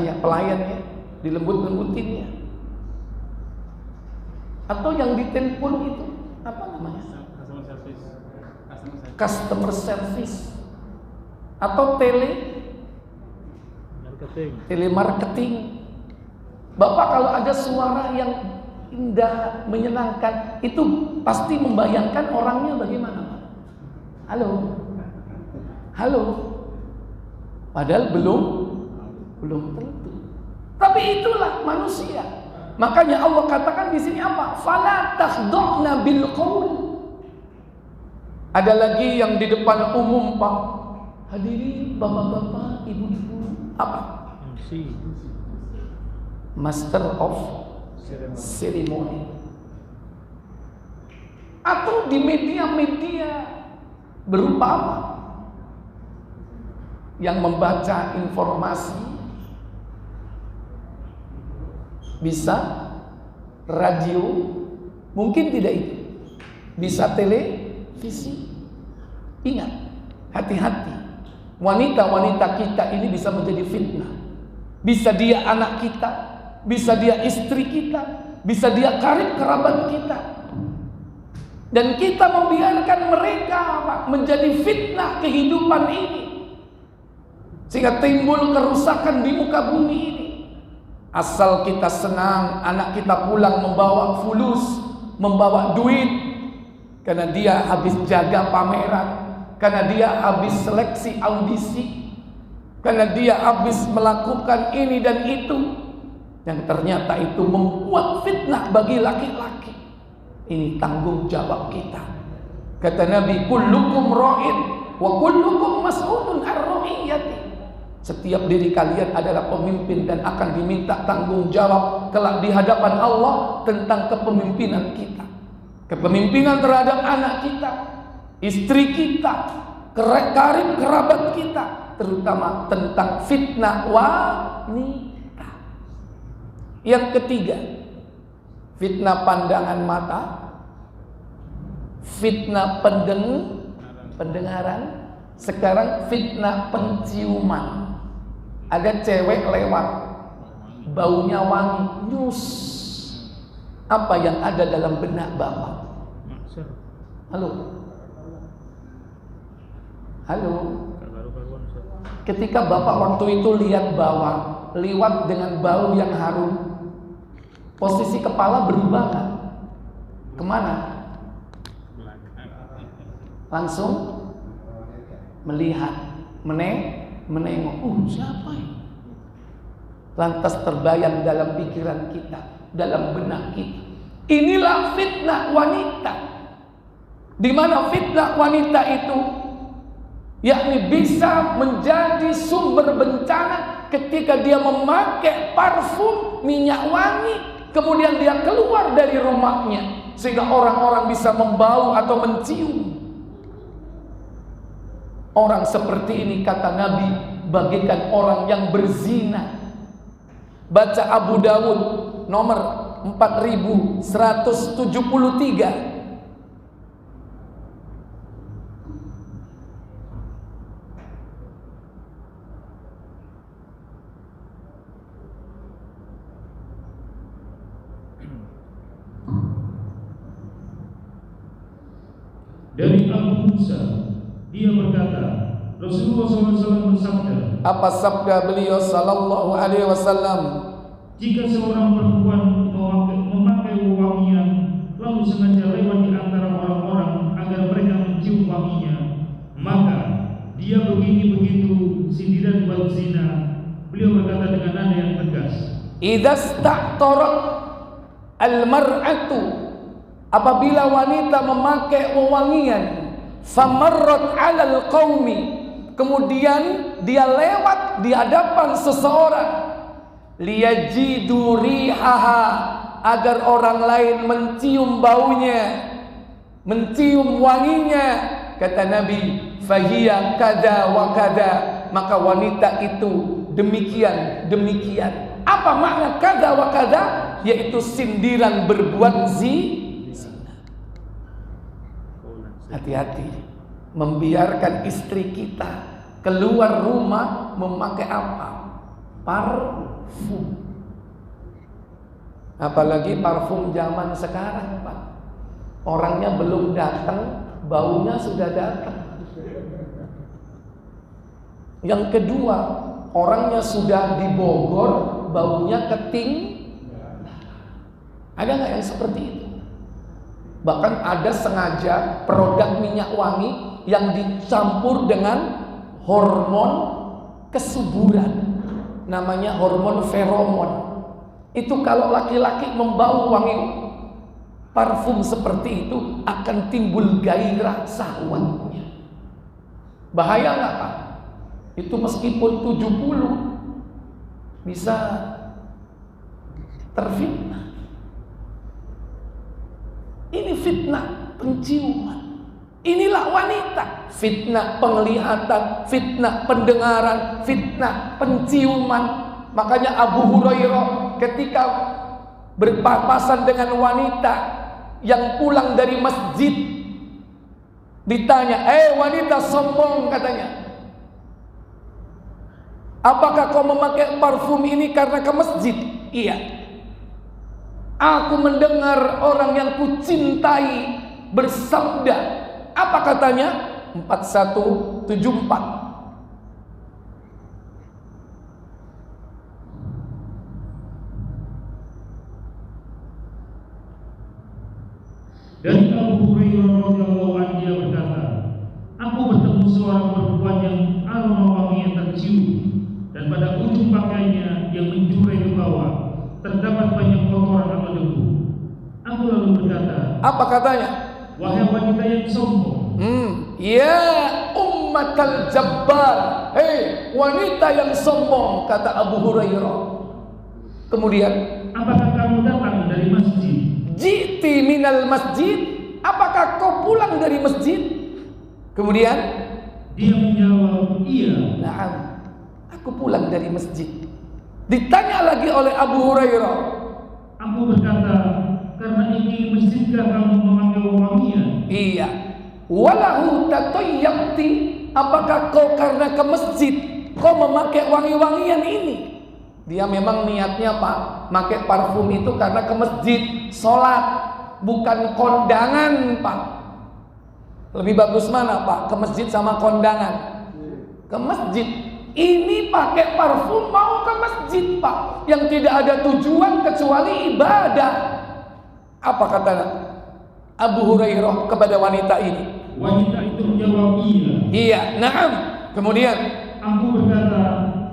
ya, pelayan ya, dilembut-lembutin ya. Atau yang ditelepon itu apa namanya? Customer service. Atau telemarketing. Bapak kalau ada suara yang indah, menyenangkan, itu pasti membayangkan orangnya bagaimana, Pak? Halo. Halo. Padahal belum tentu. Tapi itulah manusia. Makanya Allah katakan di sini apa? Fala takhda'na bil qaul. Ada lagi yang di depan umum, Pak. Hadirin bapak-bapak, ibu-ibu, apa? Master of Ceremony. Atau di media-media berupa apa? Yang membaca informasi, bisa radio, mungkin tidak itu, bisa televisi. Ingat, hati-hati. Wanita-wanita kita ini bisa menjadi fitnah. Bisa dia anak kita, bisa dia istri kita, bisa dia karib kerabat kita. Dan kita membiarkan mereka, Pak, menjadi fitnah kehidupan ini, sehingga timbul kerusakan di muka bumi ini. Asal kita senang, anak kita pulang membawa fulus, membawa duit, karena dia habis jaga pameran, karena dia habis seleksi audisi, karena dia habis melakukan ini dan itu, yang ternyata itu membuat fitnah bagi laki-laki. Ini tanggung jawab kita. Kata Nabi, kullukum ra'in wa kullukum mas'ulun an ra'iyati. Setiap diri kalian adalah pemimpin dan akan diminta tanggung jawab kelak di hadapan Allah tentang kepemimpinan kita. Kepemimpinan terhadap anak kita, istri kita, karib kerabat kita, terutama tentang fitnah wanita. Yang ketiga, fitnah pandangan mata, fitnah pendengaran, sekarang fitnah penciuman. Ada cewek lewat, baunya wangi, nyus. Apa yang ada dalam benak Bapak? Halo? Halo? Ketika Bapak waktu itu lihat bawang, liwat dengan bau yang harum, posisi kepala berubah kan? Kemana? Langsung melihat, menengok. Siapa ini? Lantas terbayang dalam pikiran kita, dalam benak kita. Inilah fitnah wanita. Di mana fitnah wanita itu, yakni bisa menjadi sumber bencana ketika dia memakai parfum, minyak wangi, kemudian dia keluar dari rumahnya, sehingga orang-orang bisa membau atau mencium. Orang seperti ini, kata Nabi, bagaikan orang yang berzina. Baca Abu Dawud nomor 4173. Dari Abu Musa, dia berkata, Rasulullah SAW bersabda. Apa sabda beliau sallallahu alaihi wasallam? Jika seorang perempuan memakai wewangian lalu sengaja lewat di antara orang-orang agar mereka mencium wanginya, maka dia begitu sindiran buat zina. Beliau berkata dengan nada yang tegas, idza sta'tarat al-mar'atu, apabila wanita memakai wewangian, famarrat 'alal qaumi, kemudian dia lewat di hadapan seseorang, liyajidu rihaha, agar orang lain mencium baunya, mencium wanginya, kata Nabi, fahiya kada wa kada, maka wanita itu demikian. Apa makna kada wa kada? Yaitu sindiran berbuat zina. Hati-hati membiarkan istri kita keluar rumah memakai apa? Parfum. Apalagi parfum zaman sekarang, Pak. Orangnya belum datang, baunya sudah datang. Yang kedua, orangnya sudah di Bogor, baunya keting. Ada nggak yang seperti itu? Bahkan ada sengaja produk minyak wangi yang dicampur dengan hormon kesuburan, namanya hormon feromon. Itu kalau laki-laki membau wangi parfum seperti itu akan timbul gairah syahwatnya. Bahaya nggak, Pak? Itu meskipun 70 bisa terfitnah. Ini fitnah penciuman. Inilah wanita. Fitnah penglihatan, fitnah pendengaran, fitnah penciuman. Makanya Abu Hurairah ketika berpapasan dengan wanita yang pulang dari masjid, ditanya, wanita sombong, katanya, apakah kau memakai parfum ini karena ke masjid? Iya. Aku mendengar orang yang kucintai bersabda. Apa katanya? 4174. Dari Abu Hurairah radhiyallahu anhu, dia berkata, aku bertemu seorang perempuan yang aroma wanginya tercium, dan pada ujung pakaiannya yang menjurai ke bawah terdapat banyak kotoran atau debu. Aku lalu berkata, apa katanya? Wahai wanita yang sombong. Ya ummatal jabbar, hei wanita yang sombong, kata Abu Hurairah. Kemudian, apakah kamu datang dari masjid? Jiti minal masjid, apakah kau pulang dari masjid? Kemudian dia menjawab, iya. Naam, aku pulang dari masjid. Ditanya lagi oleh Abu Hurairah. Aku berkata, karena ini masjidkah kamu memakai wangian? Iya. Walahu tatayyabti, apakah kau karena ke masjid kau memakai wangi-wangian ini? Dia memang niatnya, Pak, pakai parfum itu karena ke masjid sholat, bukan kondangan, Pak. Lebih bagus mana, Pak? Ke masjid sama kondangan? Ke masjid. Ini pakai parfum mau ke masjid, Pak, yang tidak ada tujuan kecuali ibadah. Apa kata Abu Hurairah kepada wanita ini? Wanita itu menjawab, iya. Iya, naam. Kemudian aku berkata,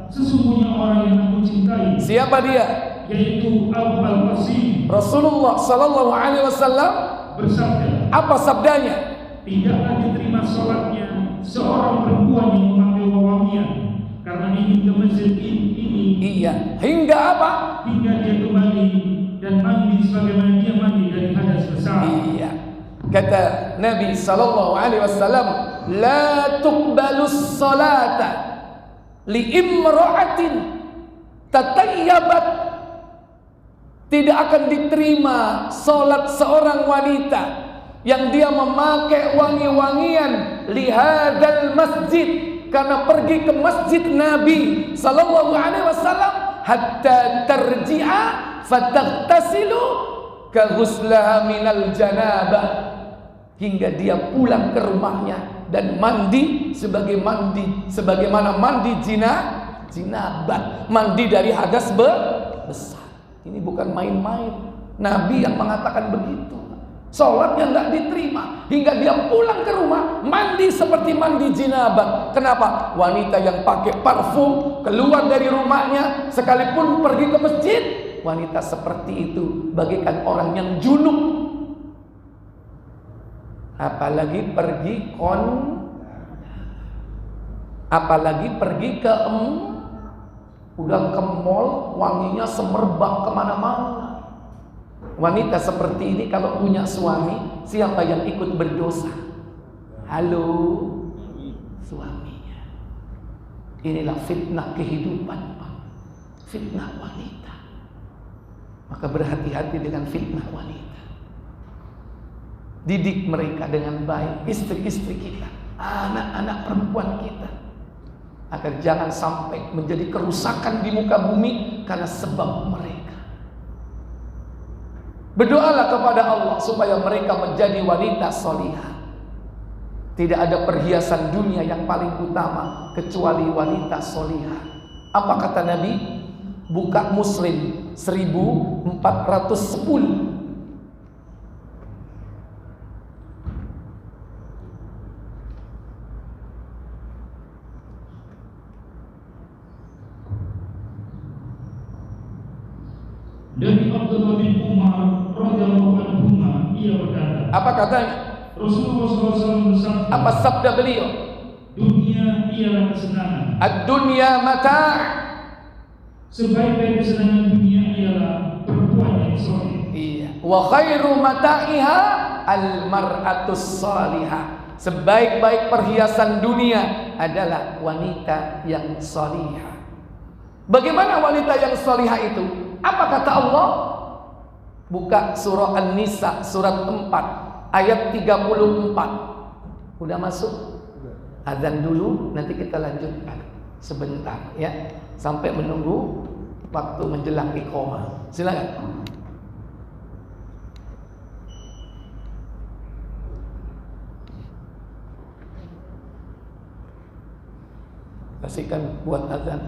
sesungguhnya orang yang aku cintai. Siapa dia? Yaitu Abu Al-Qasim. Rasulullah sallallahu alaihi wasallam bersabda. Apa sabdanya? Tidaklah diterima sholatnya seorang perempuan yang memakai wewangian karena ingin ke masjid ini. Iya. Hingga apa? Hingga dia kembali dan mandi sebagaimana dia mandi dari hadas besar. Iya. Kata Nabi sallallahu alaihi wasallam, la tuqbalus salata li imra'atin tatayyabat, tidak akan diterima salat seorang wanita yang dia memakai wangi-wangian lihadal masjid, karena pergi ke masjid Nabi sallallahu alaihi wasallam, hatta tarji'a fataghtasilu ka ghuslaha minal janabah, hingga dia pulang ke rumahnya dan mandi sebagaimana mandi jinabah, mandi dari hadas besar. Ini bukan main-main. Nabi yang mengatakan begitu. Salatnya enggak diterima hingga dia pulang ke rumah mandi seperti mandi jinabah. Kenapa? Wanita yang pakai parfum keluar dari rumahnya, sekalipun pergi ke masjid, wanita seperti itu bagaikan orang yang junub. Apalagi pergi ke udah ke mall, wanginya semerbak kemana-mana. Wanita seperti ini kalau punya suami, siapa yang ikut berdosa? Halo, suaminya. Inilah fitnah kehidupan, Pak. Fitnah wanita. Maka berhati-hati dengan fitnah wanita. Didik mereka dengan baik, istri-istri kita, anak-anak perempuan kita, agar jangan sampai menjadi kerusakan di muka bumi karena sebab mereka. Berdoalah kepada Allah supaya mereka menjadi wanita solihah. Tidak ada perhiasan dunia yang paling utama kecuali wanita solihah. Apa kata Nabi? Buka Muslim 1410. Dari Abdullah bin Umar radhiyallahu anhu, ia berkata, apa katanya? Rasulullah SAW bersabda, apa sabda beliau? Dunia ialah kesenangan. Ad-dunya mata'. Sebaik-baik kesenangan dunia ialah perempuan yang soleh. Iya. Wa khairu mata'iha al-mar'atus salihah. Sebaik-baik perhiasan dunia adalah wanita yang salihah. Bagaimana wanita yang salihah itu? Apa kata Allah? Buka surah An-Nisa surat 4 ayat 34. Udah masuk? Azan dulu, nanti kita lanjutkan sebentar ya, sampai menunggu waktu menjelang iqamah. Silakan. Kasihkan buat azan.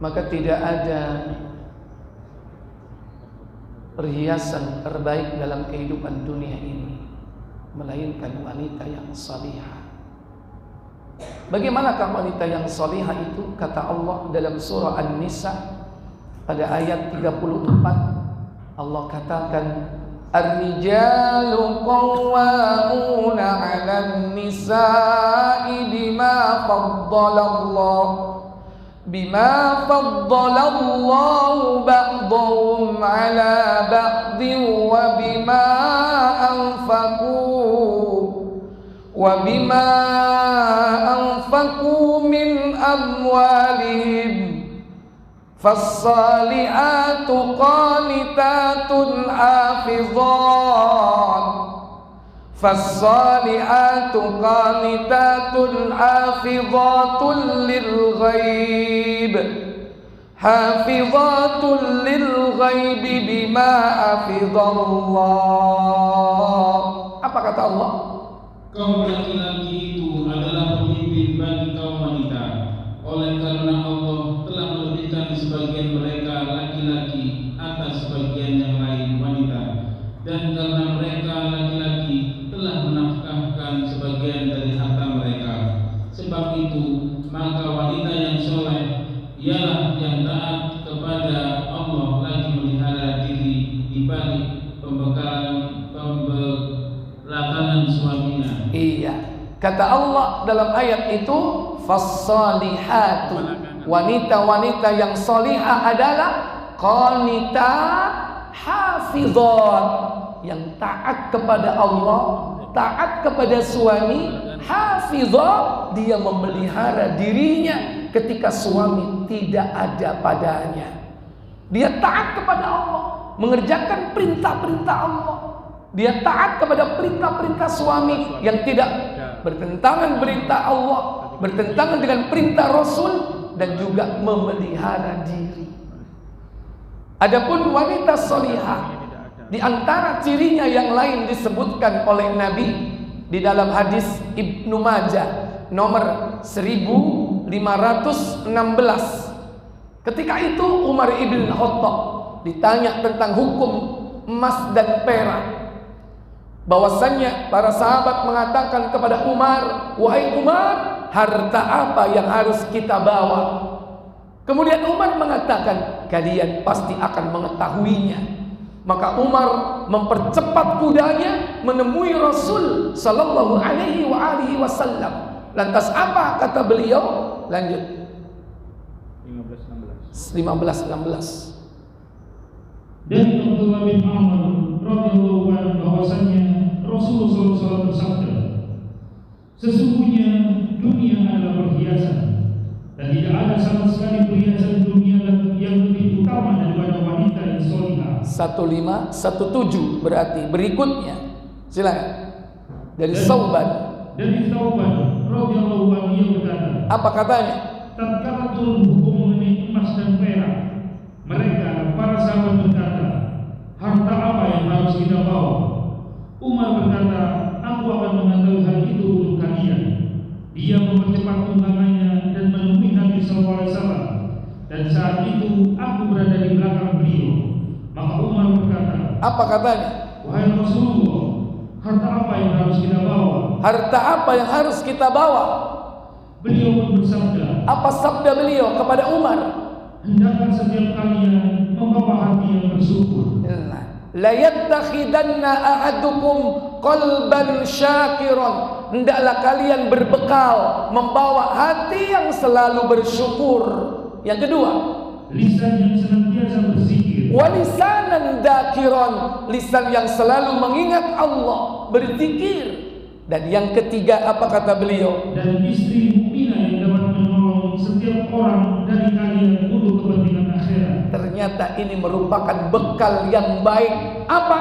Maka tidak ada perhiasan terbaik dalam kehidupan dunia ini melainkan wanita yang salihah. Bagaimanakah wanita yang salihah itu? Kata Allah dalam surah An-Nisa pada ayat 34, Allah katakan, Ar-rijalu qawwamuna 'alan nisa'i bima faddalallah bima faddalallahu ba'dahum ala ba'din wa bima anfaqu min amwalihim fassalihatu qanitatun hafizatun lil ghaib bima hafizallah. Apa kata Allah? Kaum laki-laki itu adalah pemimpin bagi kaum wanita. Oleh karena Allah telah melebihkan sebagian mereka laki-laki atas sebagian yang lain wanita, dan karena mereka laki-laki telah menafkahkan sebagian dari harta mereka. Sebab itu maka wanita yang soleh ialah yang taat kepada Allah lagi melihara diri di balik pembelakangan suaminya. Iya, kata Allah dalam ayat itu, fassalihatu, wanita-wanita yang solihah adalah qanitat hafizat, yang taat kepada Allah, taat kepada suami. Hafizat, dia memelihara dirinya ketika suami tidak ada padanya. Dia taat kepada Allah, mengerjakan perintah-perintah Allah. Dia taat kepada perintah-perintah suami yang tidak bertentangan perintah Allah, bertentangan dengan perintah Rasul, dan juga memelihara diri. Adapun wanita solihah, di antara cirinya yang lain disebutkan oleh Nabi di dalam hadis Ibnu Majah nomor 1516. Ketika itu Umar ibn Khattab ditanya tentang hukum emas dan perak. Bahwasannya para sahabat mengatakan kepada Umar, "Wahai Umar, harta apa yang harus kita bawa?" Kemudian Umar mengatakan, "Kalian pasti akan mengetahuinya." Maka Umar mempercepat kudanya menemui Rasul sallallahu alaihi wasallam. Lantas apa kata beliau? Lanjut. 15-16. Dari Abdullah bin Amr radhiyallahu anhu bahwasanya Rasulullah SAW bersabda, sesungguhnya dunia adalah perhiasan, dan tidak ada sama sekali perhiasan dunia yang lebih utama daripada wanita yang solihah. 1517 berarti berikutnya. Silakan. Dari Sauban. Dari Sauban radhiyallahu anhu ia berkata, apa katanya? Tatkala turun hukum mengenai emas dan perak, mereka para sahabat berkata, harta apa yang harus kita bawa? Umar berkata, aku akan mengetahui hal itu untuk kalian. Dia mempercepat tunggangannya dan menemui Nabi SAW. Dan saat itu aku berada di belakang beliau. Maka Umar berkata, apa katanya? Wahai Rasulullah, harta apa yang harus kita bawa? Harta apa yang harus kita bawa? Beliau pun bersabda, apa sabda beliau kepada Umar? Hendaklah setiap kalian membawa hati yang bersyukur. La yattakhidanna ahadukum qalban syakiran. Hendaklah kalian berbekal membawa hati yang selalu bersyukur. Yang kedua, lisan yang senantiasa berzikir. Walisanan dakiran, lisan yang selalu mengingat Allah, berzikir. Dan yang ketiga apa kata beliau? Dan istri mukminah yang dapat menolong setiap orang dari kalian untuk kepentingan akhirat. Ternyata ini merupakan bekal yang baik. Apa?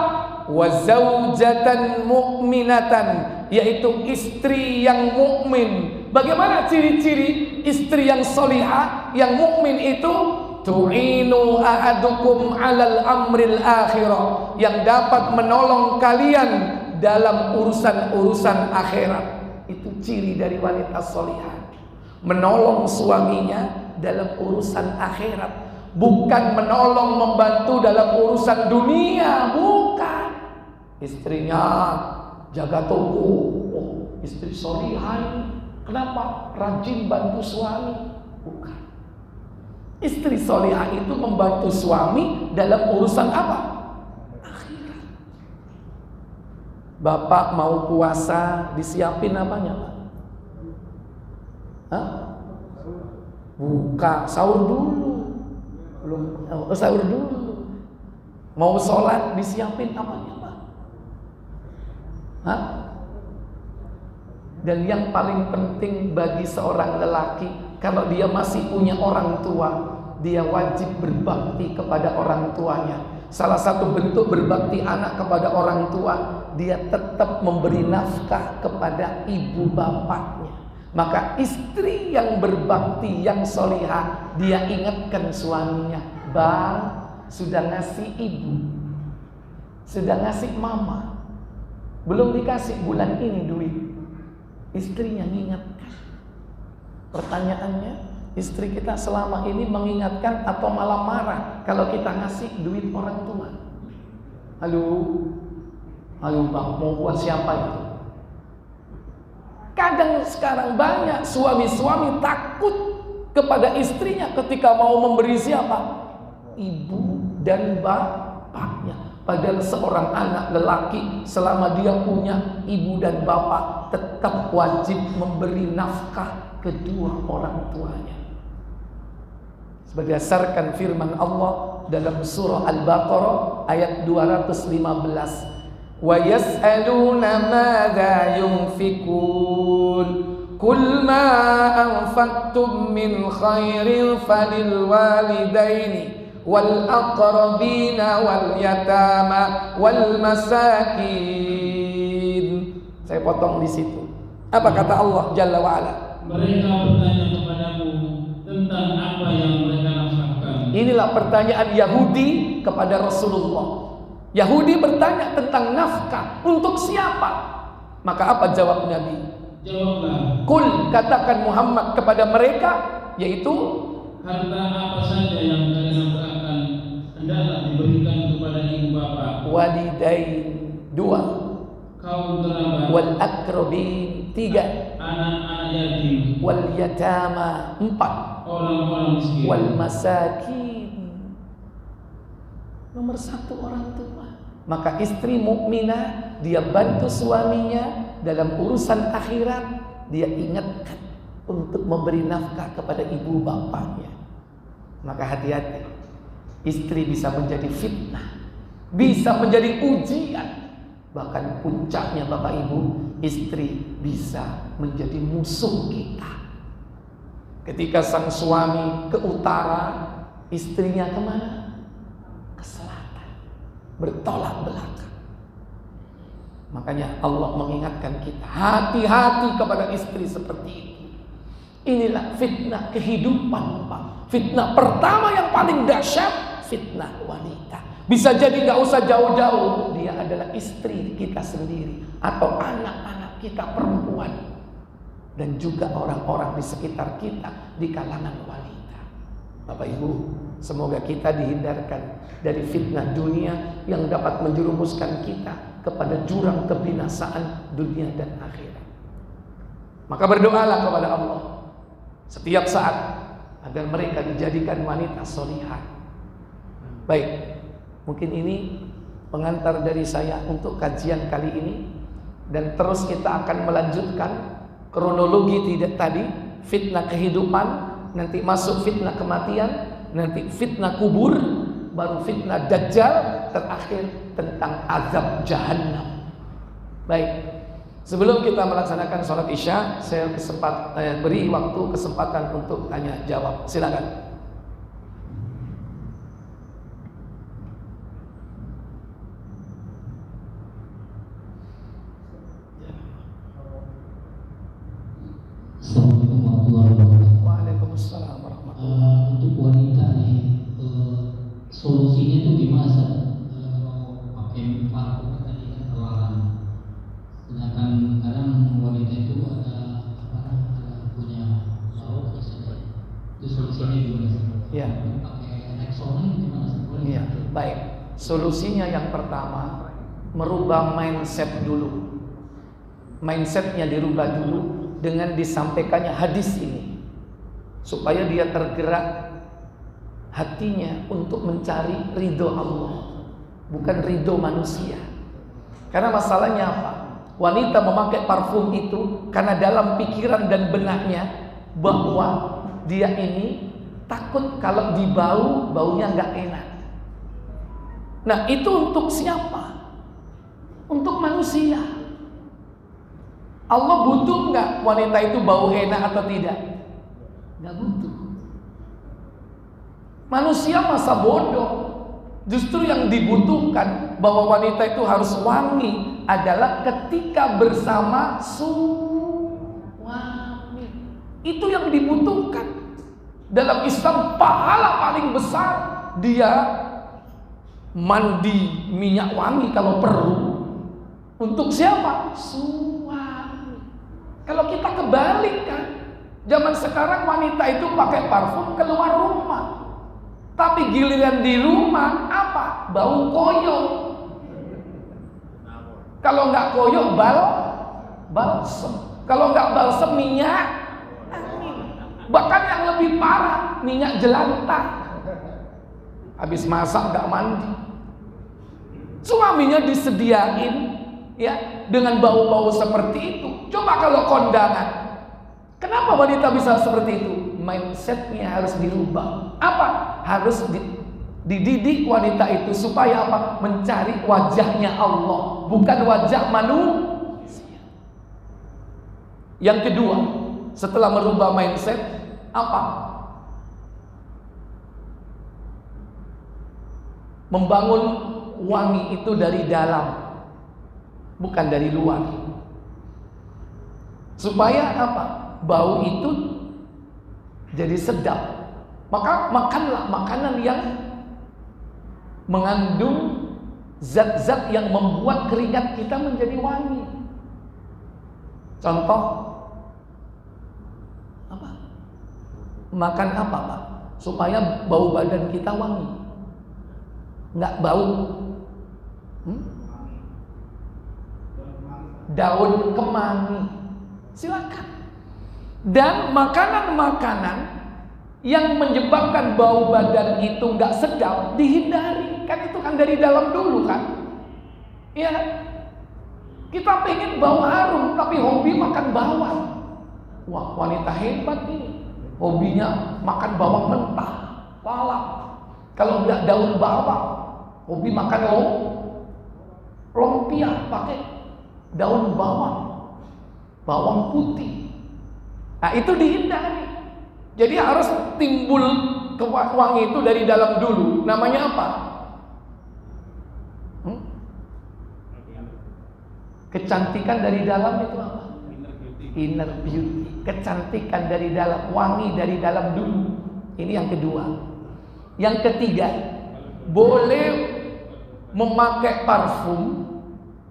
Wazaujatan mu'minatan, yaitu istri yang mukmin. Bagaimana ciri-ciri istri yang solihah, yang mukmin itu? Tu'inu ahadukum alal amril akhirah, yang dapat menolong kalian dalam urusan-urusan akhirat. Itu ciri dari wanita solihah, menolong suaminya dalam urusan akhirat, bukan menolong membantu dalam urusan dunia. Bukan. Istrinya jaga toko, oh istri solihah ini, kenapa rajin bantu suami? Bukan. Istri solihah itu membantu suami dalam urusan apa? Akhirat. Bapak mau puasa, disiapin apanya, Pak? Hah? Buka, sahur dulu. Belum sahur dulu. Mau sholat disiapin apanya, Pak? Hah? Dan yang paling penting bagi seorang lelaki, kalau dia masih punya orang tua, dia wajib berbakti kepada orang tuanya. Salah satu bentuk berbakti anak kepada orang tua, dia tetap memberi nafkah kepada ibu bapaknya. Maka istri yang berbakti, yang solihah, dia ingatkan suaminya, "Bang, sudah ngasih ibu, sudah ngasih mama, belum dikasih bulan ini duit." Istrinya mengingatkan. Pertanyaannya, istri kita selama ini mengingatkan atau malah marah kalau kita ngasih duit orang tua? Halo Bang, mau buat siapa itu? Kadang sekarang banyak suami-suami takut kepada istrinya ketika mau memberi siapa? Ibu dan bapaknya. Padahal seorang anak lelaki selama dia punya ibu dan bapak tetap wajib memberi nafkah kedua orang tuanya. Berdasarkan firman Allah dalam surah Al-Baqarah ayat 215, "Wa yas'aluna madza yunfikun qul ma anfaqtum min khairin falil walidaini wal aqrabina wal yatama wal masakin." Saya potong di situ. Apa kata Allah Jalla wa Ala? Mereka bertanya kepadamu tentang apa yang mereka nafkahkan. Inilah pertanyaan Yahudi kepada Rasulullah. Yahudi bertanya tentang nafkah untuk siapa? Maka apa jawab Nabi? Jawablah, Kul, katakan Muhammad kepada mereka, yaitu harta apa saja yang kalian nafkahkan hendaklah diberikan kepada ibu bapak, walidain, 2, kaum kerabat, wal aqrabin, 3, anak-anak yatim, wal yatama, 4, orang-orang miskin, wal masakin. Nomor 1 orang tua. Maka istri mukminah, dia bantu suaminya dalam urusan akhirat, dia ingatkan untuk memberi nafkah kepada ibu bapaknya. Maka hati-hati, istri bisa menjadi fitnah, bisa menjadi ujian. Bahkan puncaknya Bapak Ibu, istri bisa menjadi musuh kita. Ketika sang suami ke utara, istrinya kemana? Ke selatan, bertolak belakang. Makanya Allah mengingatkan kita, hati-hati kepada istri seperti itu. Inilah fitnah kehidupan, Pak. Fitnah pertama yang paling dahsyat, fitnah wanita. Bisa jadi gak usah jauh-jauh, dia adalah istri kita sendiri atau anak-anak kita perempuan, dan juga orang-orang di sekitar kita di kalangan wanita. Bapak Ibu, semoga kita dihindarkan dari fitnah dunia yang dapat menjerumuskan kita kepada jurang kebinasaan dunia dan akhirat. Maka berdoalah kepada Allah setiap saat agar mereka dijadikan wanita solihah. Baik, mungkin ini pengantar dari saya untuk kajian kali ini, dan terus kita akan melanjutkan kronologi tidak tadi, fitnah kehidupan, nanti masuk fitnah kematian, nanti fitnah kubur, baru fitnah dajjal, terakhir tentang azab jahannam. Baik, sebelum kita melaksanakan sholat isya, saya beri waktu kesempatan untuk tanya jawab. Silakan. Assalamualaikum warahmatullahi wabarakatuh. Waalaikumsalam warahmatullahi wabarakatuh. Untuk wanita nih, solusinya itu gimana? Kalau pakai parfum tadi kan terlarang. Sedangkan kadang wanita itu ada punya bau atau saja. Itu solusinya gimana? Ya. Pakai Rexona gimana? Iya, baik. Solusinya yang pertama, merubah mindset dulu. Mindsetnya dirubah dulu dengan disampaikannya hadis ini, supaya dia tergerak hatinya untuk mencari ridho Allah, bukan ridho manusia. Karena masalahnya apa? Wanita memakai parfum itu karena dalam pikiran dan benaknya bahwa dia ini takut kalau dibau, baunya nggak enak. Nah, itu untuk siapa? Untuk manusia. Allah butuh nggak wanita itu bau enak atau tidak? Nggak butuh. Manusia masa bodoh. Justru yang dibutuhkan bahwa wanita itu harus wangi adalah ketika bersama suami. Itu yang dibutuhkan. Dalam Islam pahala paling besar dia mandi minyak wangi kalau perlu. Untuk siapa? Suami. Kalau kita kebalik kan, zaman sekarang wanita itu pakai parfum keluar rumah. Tapi giliran di rumah apa? Bau koyo. Kalau nggak koyo balsem. Kalau nggak balsem minyak angin. Bahkan yang lebih parah minyak jelantah. Habis masak nggak mandi. Suaminya disediain ya dengan bau-bau seperti itu. Coba kalau kondangan. Kenapa wanita bisa seperti itu? Mindsetnya harus dirubah. Apa? Harus dididik wanita itu supaya apa? Mencari wajahnya Allah, bukan wajah manusia. Yang kedua, setelah merubah mindset, apa? Membangun wangi itu dari dalam, bukan dari luar. Supaya apa? Bau itu jadi sedap. Maka makanlah makanan yang mengandung zat-zat yang membuat keringat kita menjadi wangi. Contoh apa? Makan apa, Pak? Supaya bau badan kita wangi. Nggak bau. Daun kemangi. Silakan. Dan makanan-makanan yang menyebabkan bau badan itu nggak sedap dihindari. Kan itu kan dari dalam dulu kan. Iya. Kita pengen bau harum tapi hobi makan bawang. Wah, wanita hebat ini. Hobinya makan bawang mentah, lalap. Kalau nggak daun bawang, hobi makan lumpia pakai daun bawang, bawang putih. Nah, itu dihindari. Jadi harus timbul wangi itu dari dalam dulu. Namanya apa? Kecantikan dari dalam itu apa? Inner beauty. Kecantikan dari dalam, wangi dari dalam dulu. Ini yang kedua. Yang ketiga, boleh memakai parfum,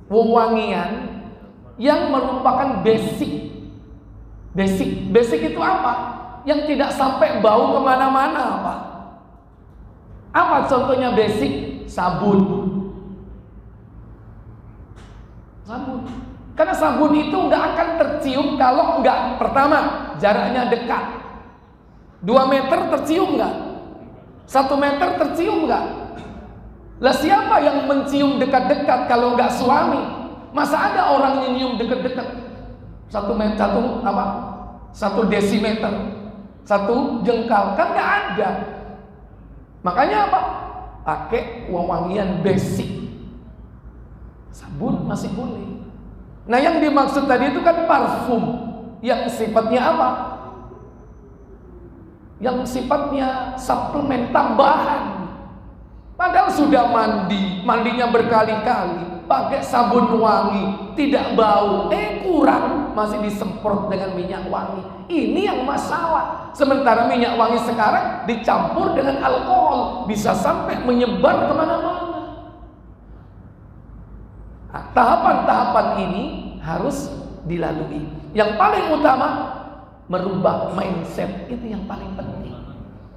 wewangian yang merupakan basic. Basic itu apa? Yang tidak sampai bau kemana-mana apa? Apa contohnya basic? Sabun. Karena sabun itu nggak akan tercium kalau nggak, pertama jaraknya dekat. 2 meter tercium nggak? 1 meter tercium nggak? Lah siapa yang mencium dekat-dekat kalau nggak suami? Masa ada orang yang nyium dekat-dekat? 1 meter, 1 desimeter, 1 jengkal, kan nggak ada. Makanya apa? Pakai wewangian basic. Sabun masih boleh. Nah, yang dimaksud tadi itu kan parfum yang sifatnya apa? Yang sifatnya suplemen tambahan. Padahal sudah mandinya berkali-kali, pakai sabun wangi, tidak bau, kurang, masih disemprot dengan minyak wangi. Ini yang masalah. Sementara minyak wangi sekarang dicampur dengan alkohol, bisa sampai menyebar kemana-mana. Nah, tahapan-tahapan ini harus dilalui. Yang paling utama, merubah mindset. Itu yang paling penting.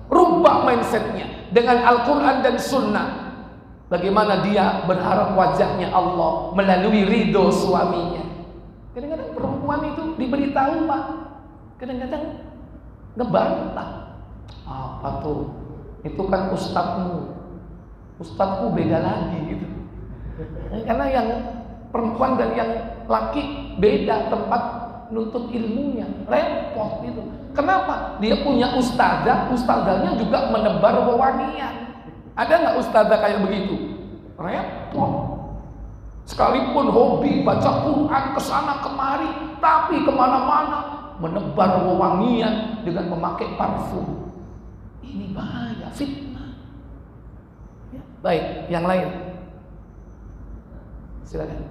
Rubah mindsetnya dengan Al-Quran dan Sunnah. Bagaimana dia berharap wajahnya Allah melalui ridho suaminya. Kadang-kadang perempuan itu diberitahu, Pak, kadang-kadang ngebantah. Apa tuh? Itu kan ustadzku beda lagi gitu. Karena yang perempuan dan yang laki beda tempat nuntut ilmunya, repot gitu. Kenapa? Dia punya ustazah, ustazahnya juga menebar wewangian. Ada nggak ustazah kayak begitu? Repot. Sekalipun hobi baca Quran kesana kemari, tapi kemana-mana menebar wewangian dengan memakai parfum. Ini bahaya, fitnah. Ya, baik, yang lain. Silakan.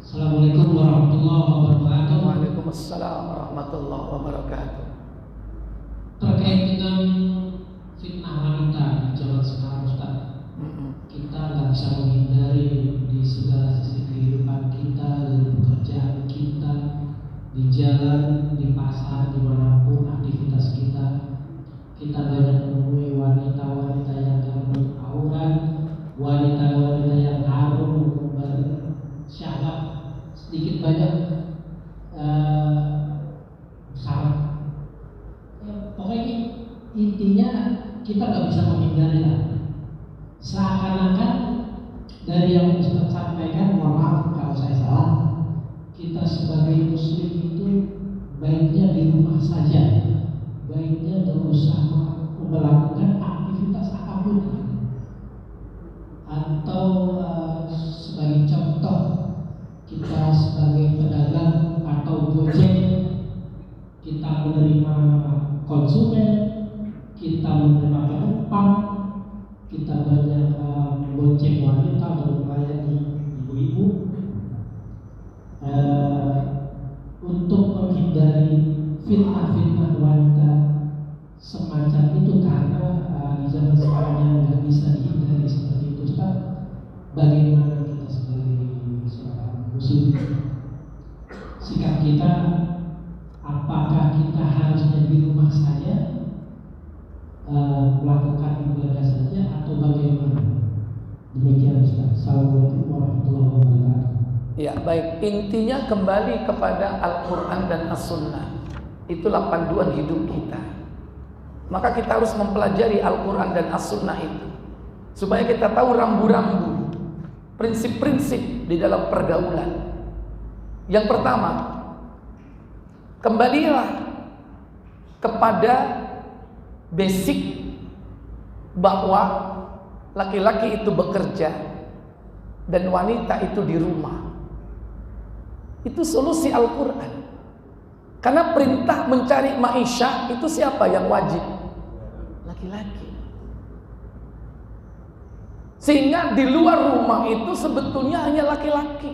Assalamualaikum warahmatullahi wabarakatuh. Waalaikumsalam warahmatullahi wabarakatuh. Terkait dengan fitnah wanita di zaman sekarang, Ustaz, kita nggak bisa menghindari di segala sisi kehidupan kita, dari pekerjaan kita, di jalan, di pasar, dimanapun aktivitas kita. Kita banyak menemui wanita-wanita yang menutup aurat, wanita-wanita yang harum bersyahwat, sedikit banyak syarat. Pokoknya intinya kita nggak bisa menghindari lah. Seakan-akan dari yang Ustaz sampaikan, mohon maaf kalau saya salah, kita sebagai muslim itu baiknya di rumah saja, baiknya tidak usah melakukan aktivitas apapun. Atau sebagai contoh, kita sebagai pedagang atau gojek, kita menerima konsumen, kita menerima penumpang, kita banyak bonceng wanita dan melayani ibu-ibu. Untuk menghindari fitnah-fitnah wanita semacam itu, karena di zaman sekarang yang nggak bisa dihindari seperti itu, Ustaz, bagaimana kita sebagai seorang muslim, sikap kita, apakah kita harusnya di rumah saja melakukan ibadah saja atau bagaimana? Demikian, Ustaz. Assalamualaikum warahmatullahi wabarakatuh. Ya, baik. Intinya kembali kepada Al-Quran dan As-Sunnah. Itulah panduan hidup kita. Maka kita harus mempelajari Al-Quran dan As-Sunnah itu, supaya kita tahu rambu-rambu, prinsip-prinsip di dalam pergaulan. Yang pertama, kembalilah kepada basic bahwa laki-laki itu bekerja dan wanita itu di rumah. Itu solusi Al-Quran. Karena perintah mencari maisha itu siapa yang wajib? Laki-laki. Sehingga di luar rumah itu sebetulnya hanya laki-laki.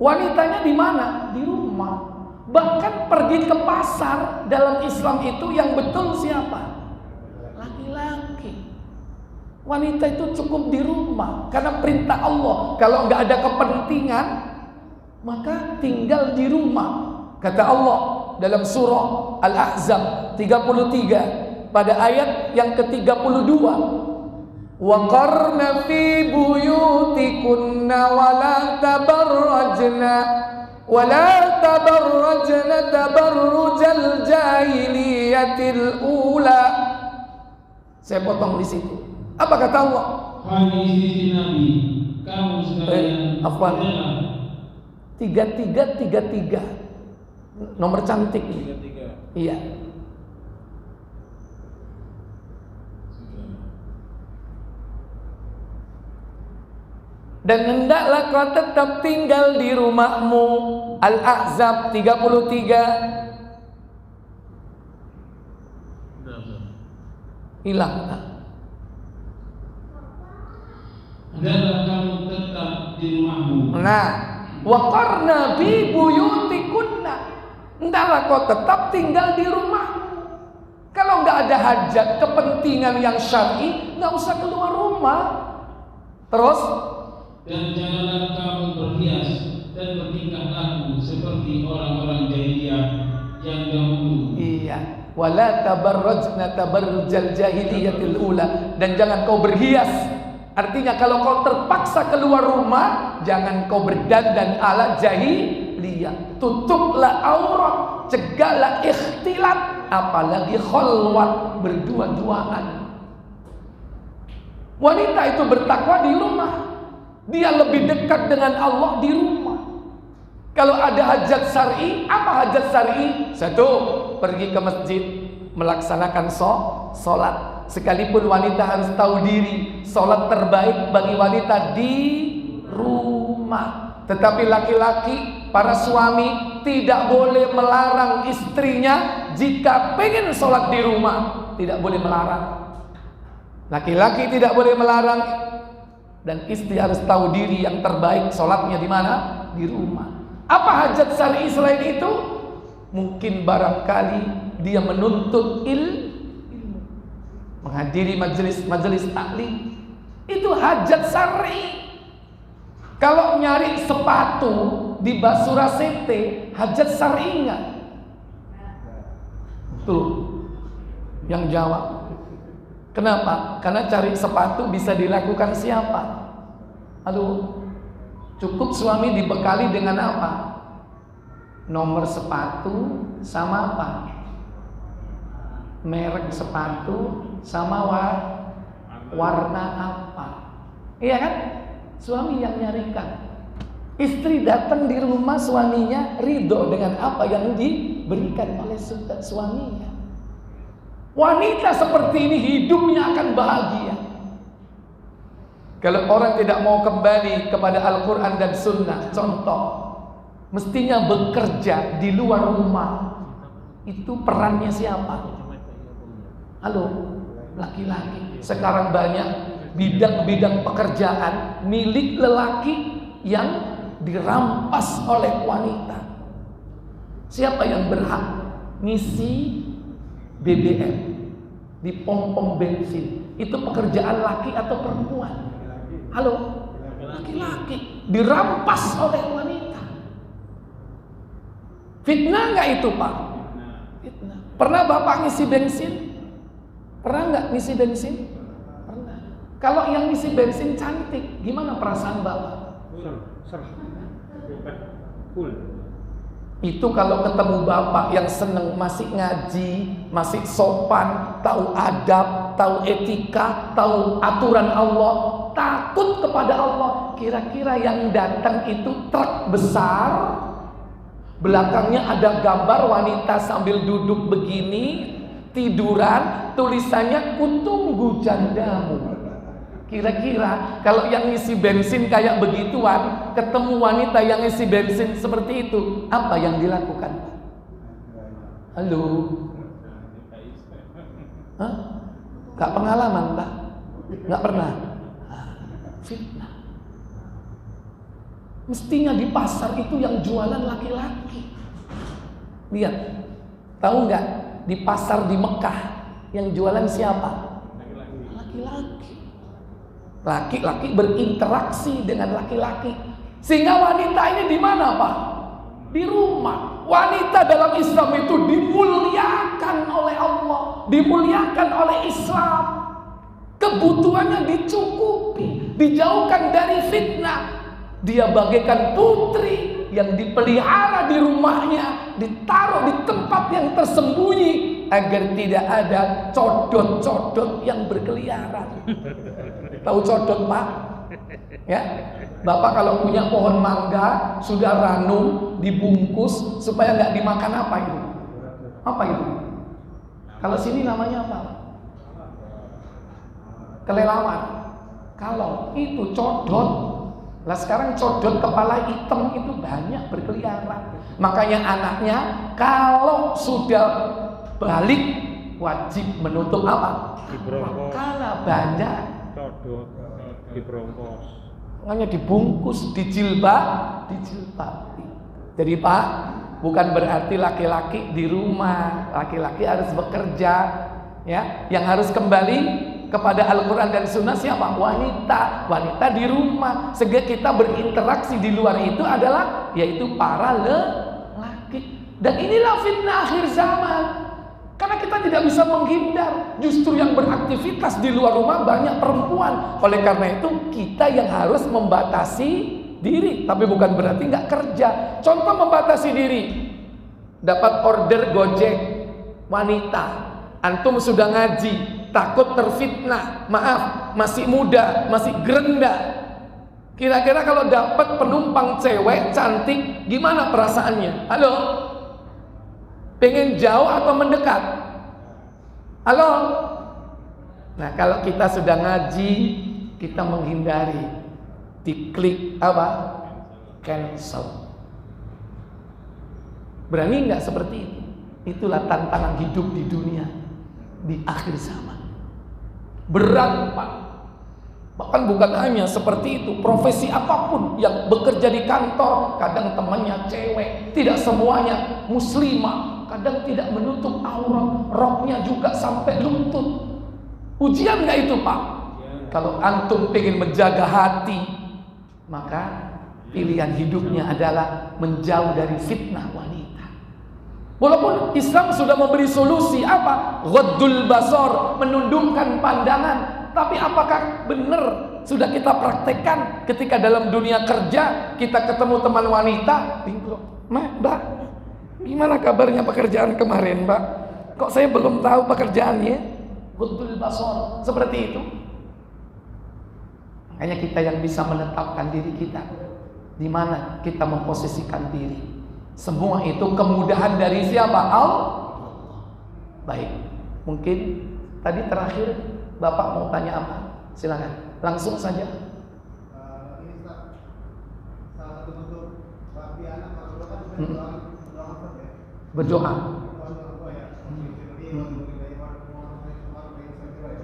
Wanitanya di mana? Di rumah. Bahkan pergi ke pasar dalam Islam itu yang betul siapa? Laki-laki. Wanita itu cukup di rumah karena perintah Allah. Kalau nggak ada kepentingan, maka tinggal di rumah. Kata Allah dalam surah Al-Ahzab 33 pada ayat yang ke-32, wa qarna fi buyutikunna wa la tabarrajna tabarrujal jahiliyatil ula. Saya potong di situ. Apa kata Allah? Hai istri Nabi, kamu sekalian Afwan. 3333. Nomor cantik ini. Iya. Dan hendaklah kau tetap tinggal di rumahmu. Al-Ahzab 33. Hilang tak? Hendaklah kamu tetap di rumahmu. Nah, waqarna bi buyutikunna. Hendaklah kau tetap tinggal di rumahmu. Kalau nggak ada hajat, kepentingan yang syar'i, nggak usah keluar rumah. Terus, dan janganlah kamu berhias dan bertingkah laku seperti orang-orang jahiliyah yang dahulu. iya, wala tabarrajna tabarrujal jahiliyatil ula. Dan jangan kau berhias. Artinya kalau kau terpaksa keluar rumah, jangan kau berdandan ala jahiliyah. Tutuplah aurat, cegahlah ikhtilat, apalagi khalwat, berdua-duaan. Wanita itu bertakwa di rumah. Dia lebih dekat dengan Allah di rumah. Kalau ada hajat syar'i, apa hajat syar'i? Satu, pergi ke masjid melaksanakan sholat. Sekalipun wanita harus tahu diri, sholat terbaik bagi wanita di rumah. Tetapi laki-laki, para suami tidak boleh melarang istrinya jika pengen sholat di rumah. Tidak boleh melarang. Laki-laki tidak boleh melarang, dan istri harus tahu diri yang terbaik sholatnya di mana? Di rumah. Apa hajat syar'i selain itu? Mungkin barangkali dia menuntut ilmu, menghadiri majelis taklim. Itu hajat syar'i. Kalau nyari sepatu di Basura Sete, hajat syar'i enggak? Tuh, yang jawab. Kenapa? Karena cari sepatu bisa dilakukan siapa? Aduh, cukup suami dibekali dengan apa? Nomor sepatu sama apa? Merek sepatu sama warna apa? Iya kan? Suami yang nyarikan. Istri datang di rumah suaminya ridho dengan apa yang diberikan oleh suaminya. Wanita seperti ini hidupnya akan bahagia. Kalau orang tidak mau kembali kepada Al-Quran dan Sunnah, contoh, mestinya bekerja di luar rumah. Itu perannya siapa? Halo, laki-laki. Sekarang banyak bidang-bidang pekerjaan milik lelaki yang dirampas oleh wanita. Siapa yang berhak ngisi BBM di pom-pom bensin? Itu pekerjaan laki atau perempuan? Halo, laki-laki. Dirampas oleh wanita. Fitnah nggak itu, Pak? Fitnah. Pernah Bapak ngisi bensin? Pernah nggak ngisi bensin? Pernah. Kalau yang ngisi bensin cantik, gimana perasaan Bapak? Itu kalau ketemu bapak yang seneng, masih ngaji, masih sopan, tahu adab, tahu etika, tahu aturan Allah, takut kepada Allah. Kira-kira yang datang itu truk besar, belakangnya ada gambar wanita sambil duduk begini, tiduran, tulisannya "Kutunggu jandamu". Kira-kira kalau yang ngisi bensin kayak begituan, ketemu wanita yang ngisi bensin seperti itu, apa yang dilakukan? Halo? Hah? Gak pengalaman, Pak? Gak pernah? Fitnah. Mestinya di pasar itu yang jualan laki-laki. Lihat, tahu nggak di pasar di Mekah yang jualan siapa? Laki-laki. Laki-laki berinteraksi dengan laki-laki, sehingga wanita ini di mana, Pak? Di rumah. Wanita dalam Islam itu dimuliakan oleh Allah, dimuliakan oleh Islam. Kebutuhannya dicukupi, dijauhkan dari fitnah. Dia bagaikan putri yang dipelihara di rumahnya, ditaruh di tempat yang tersembunyi agar tidak ada codot-codot yang berkeliaran. Tahu codot, Pak? Ya, Bapak kalau punya pohon mangga sudah ranum, dibungkus supaya nggak dimakan, apa itu? Apa itu? Kalau sini namanya apa? Kelelawar. Kalau itu codot. Lah sekarang codot kepala hitam itu banyak berkeliaran. Makanya anaknya kalau sudah balik wajib menutup apa? Karena banyak codot diberongkos. Makanya dibungkus, dijilbab. Jadi Pak, bukan berarti laki-laki di rumah. Laki-laki harus bekerja, ya. Yang harus kembali kepada Al-Quran dan Sunnah siapa? Wanita. Wanita di rumah. Sehingga kita berinteraksi di luar itu adalah yaitu para lelaki. Dan inilah fitnah akhir zaman. Karena kita tidak bisa menghindar. Justru yang beraktivitas di luar rumah banyak perempuan. Oleh karena itu kita yang harus membatasi diri. Tapi bukan berarti nggak kerja. Contoh membatasi diri. Dapat order Gojek wanita. Antum sudah ngaji, takut terfitnah, maaf, masih muda, masih gerenda. Kira-kira kalau dapat penumpang cewek cantik, gimana perasaannya? Halo? Pengen jauh atau mendekat? Halo? Nah, kalau kita sudah ngaji, kita menghindari. Diklik apa? Cancel. Berani nggak seperti itu? Itulah tantangan hidup di dunia di akhir zaman. Berat, Pak. Bahkan bukan hanya seperti itu, profesi apapun yang bekerja di kantor, kadang temannya cewek, tidak semuanya muslimah, kadang tidak menutup aurat, roknya juga sampai lutut. Ujian nggak itu, Pak? Kalau antum pengen menjaga hati, maka pilihan hidupnya adalah menjauh dari fitnah wanita. Walaupun Islam sudah memberi solusi apa? Ghaddul basar, menundukkan pandangan. Tapi apakah benar sudah kita praktekkan ketika dalam dunia kerja kita ketemu teman wanita? Mbak, gimana kabarnya pekerjaan kemarin, Mbak? Kok saya belum tahu pekerjaannya? Ghaddul basar, seperti itu. Hanya kita yang bisa menetapkan diri kita di mana kita memposisikan diri. Semua itu kemudahan dari siapa? Allah. Baik, mungkin tadi terakhir Bapak mau tanya apa? Silakan, langsung saja. Ini Ustaz, salah satu bentuk bakti anak kalau kan berdoa.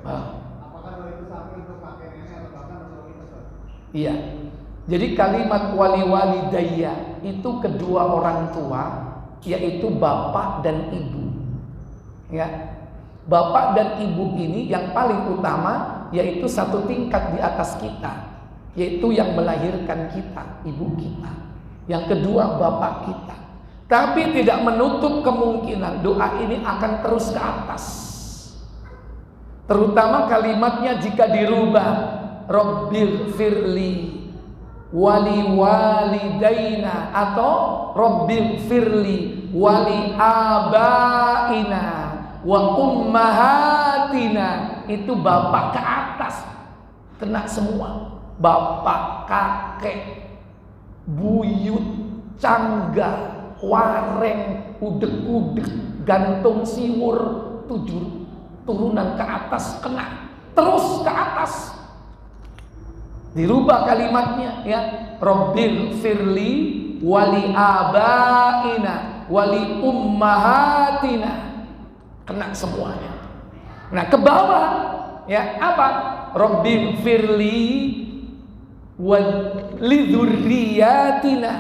Apakah itu sama untuk kakek nenek atau bahkan untuk kita, Ustaz? Iya. Jadi kalimat wali daya itu kedua orang tua, yaitu bapak dan ibu. Ya. Bapak dan ibu ini yang paling utama, yaitu satu tingkat di atas kita, yaitu yang melahirkan kita, ibu kita. Yang kedua bapak kita. Tapi tidak menutup kemungkinan doa ini akan terus ke atas. Terutama kalimatnya jika dirubah, Rabbil firli wali walidaina, atau Rabbil firli wali abaina wa ummahatina. Itu bapak ke atas kena semua. Bapak, kakek, buyut, cangga, wareng, udek-udek, gantung siwur, 7 turunan ke atas kena. Terus ke atas. Dirubah kalimatnya, ya. Rabbil firli wali abaina wali ummahatina. Kena semuanya. Nah, ke bawah, ya, apa? Rabbil firli wali dzurriyyatina,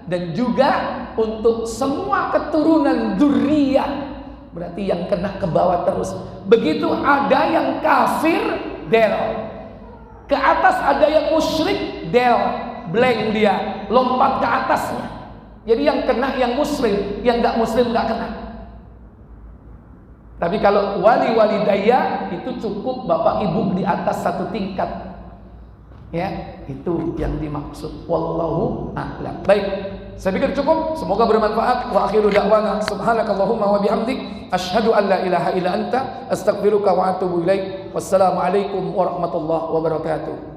dan juga untuk semua keturunan dzurriyyah. Berarti yang kena ke bawah terus. Begitu ada yang kafir, del. Ke atas ada yang musyrik, del. Blank dia, lompat ke atasnya. Jadi yang kena yang muslim, yang enggak muslim enggak kena. Tapi kalau wali daya itu cukup bapak ibu di atas satu tingkat. Ya, itu yang dimaksud. Wallahu a'lam. Baik, saya pikir cukup. Semoga bermanfaat. Wa akhiru da'wana subhanakallahumma wa bihamdik asyhadu an la ilaha illa anta astaghfiruka wa atubu ilaik. Wassalamualaikum warahmatullahi wabarakatuh.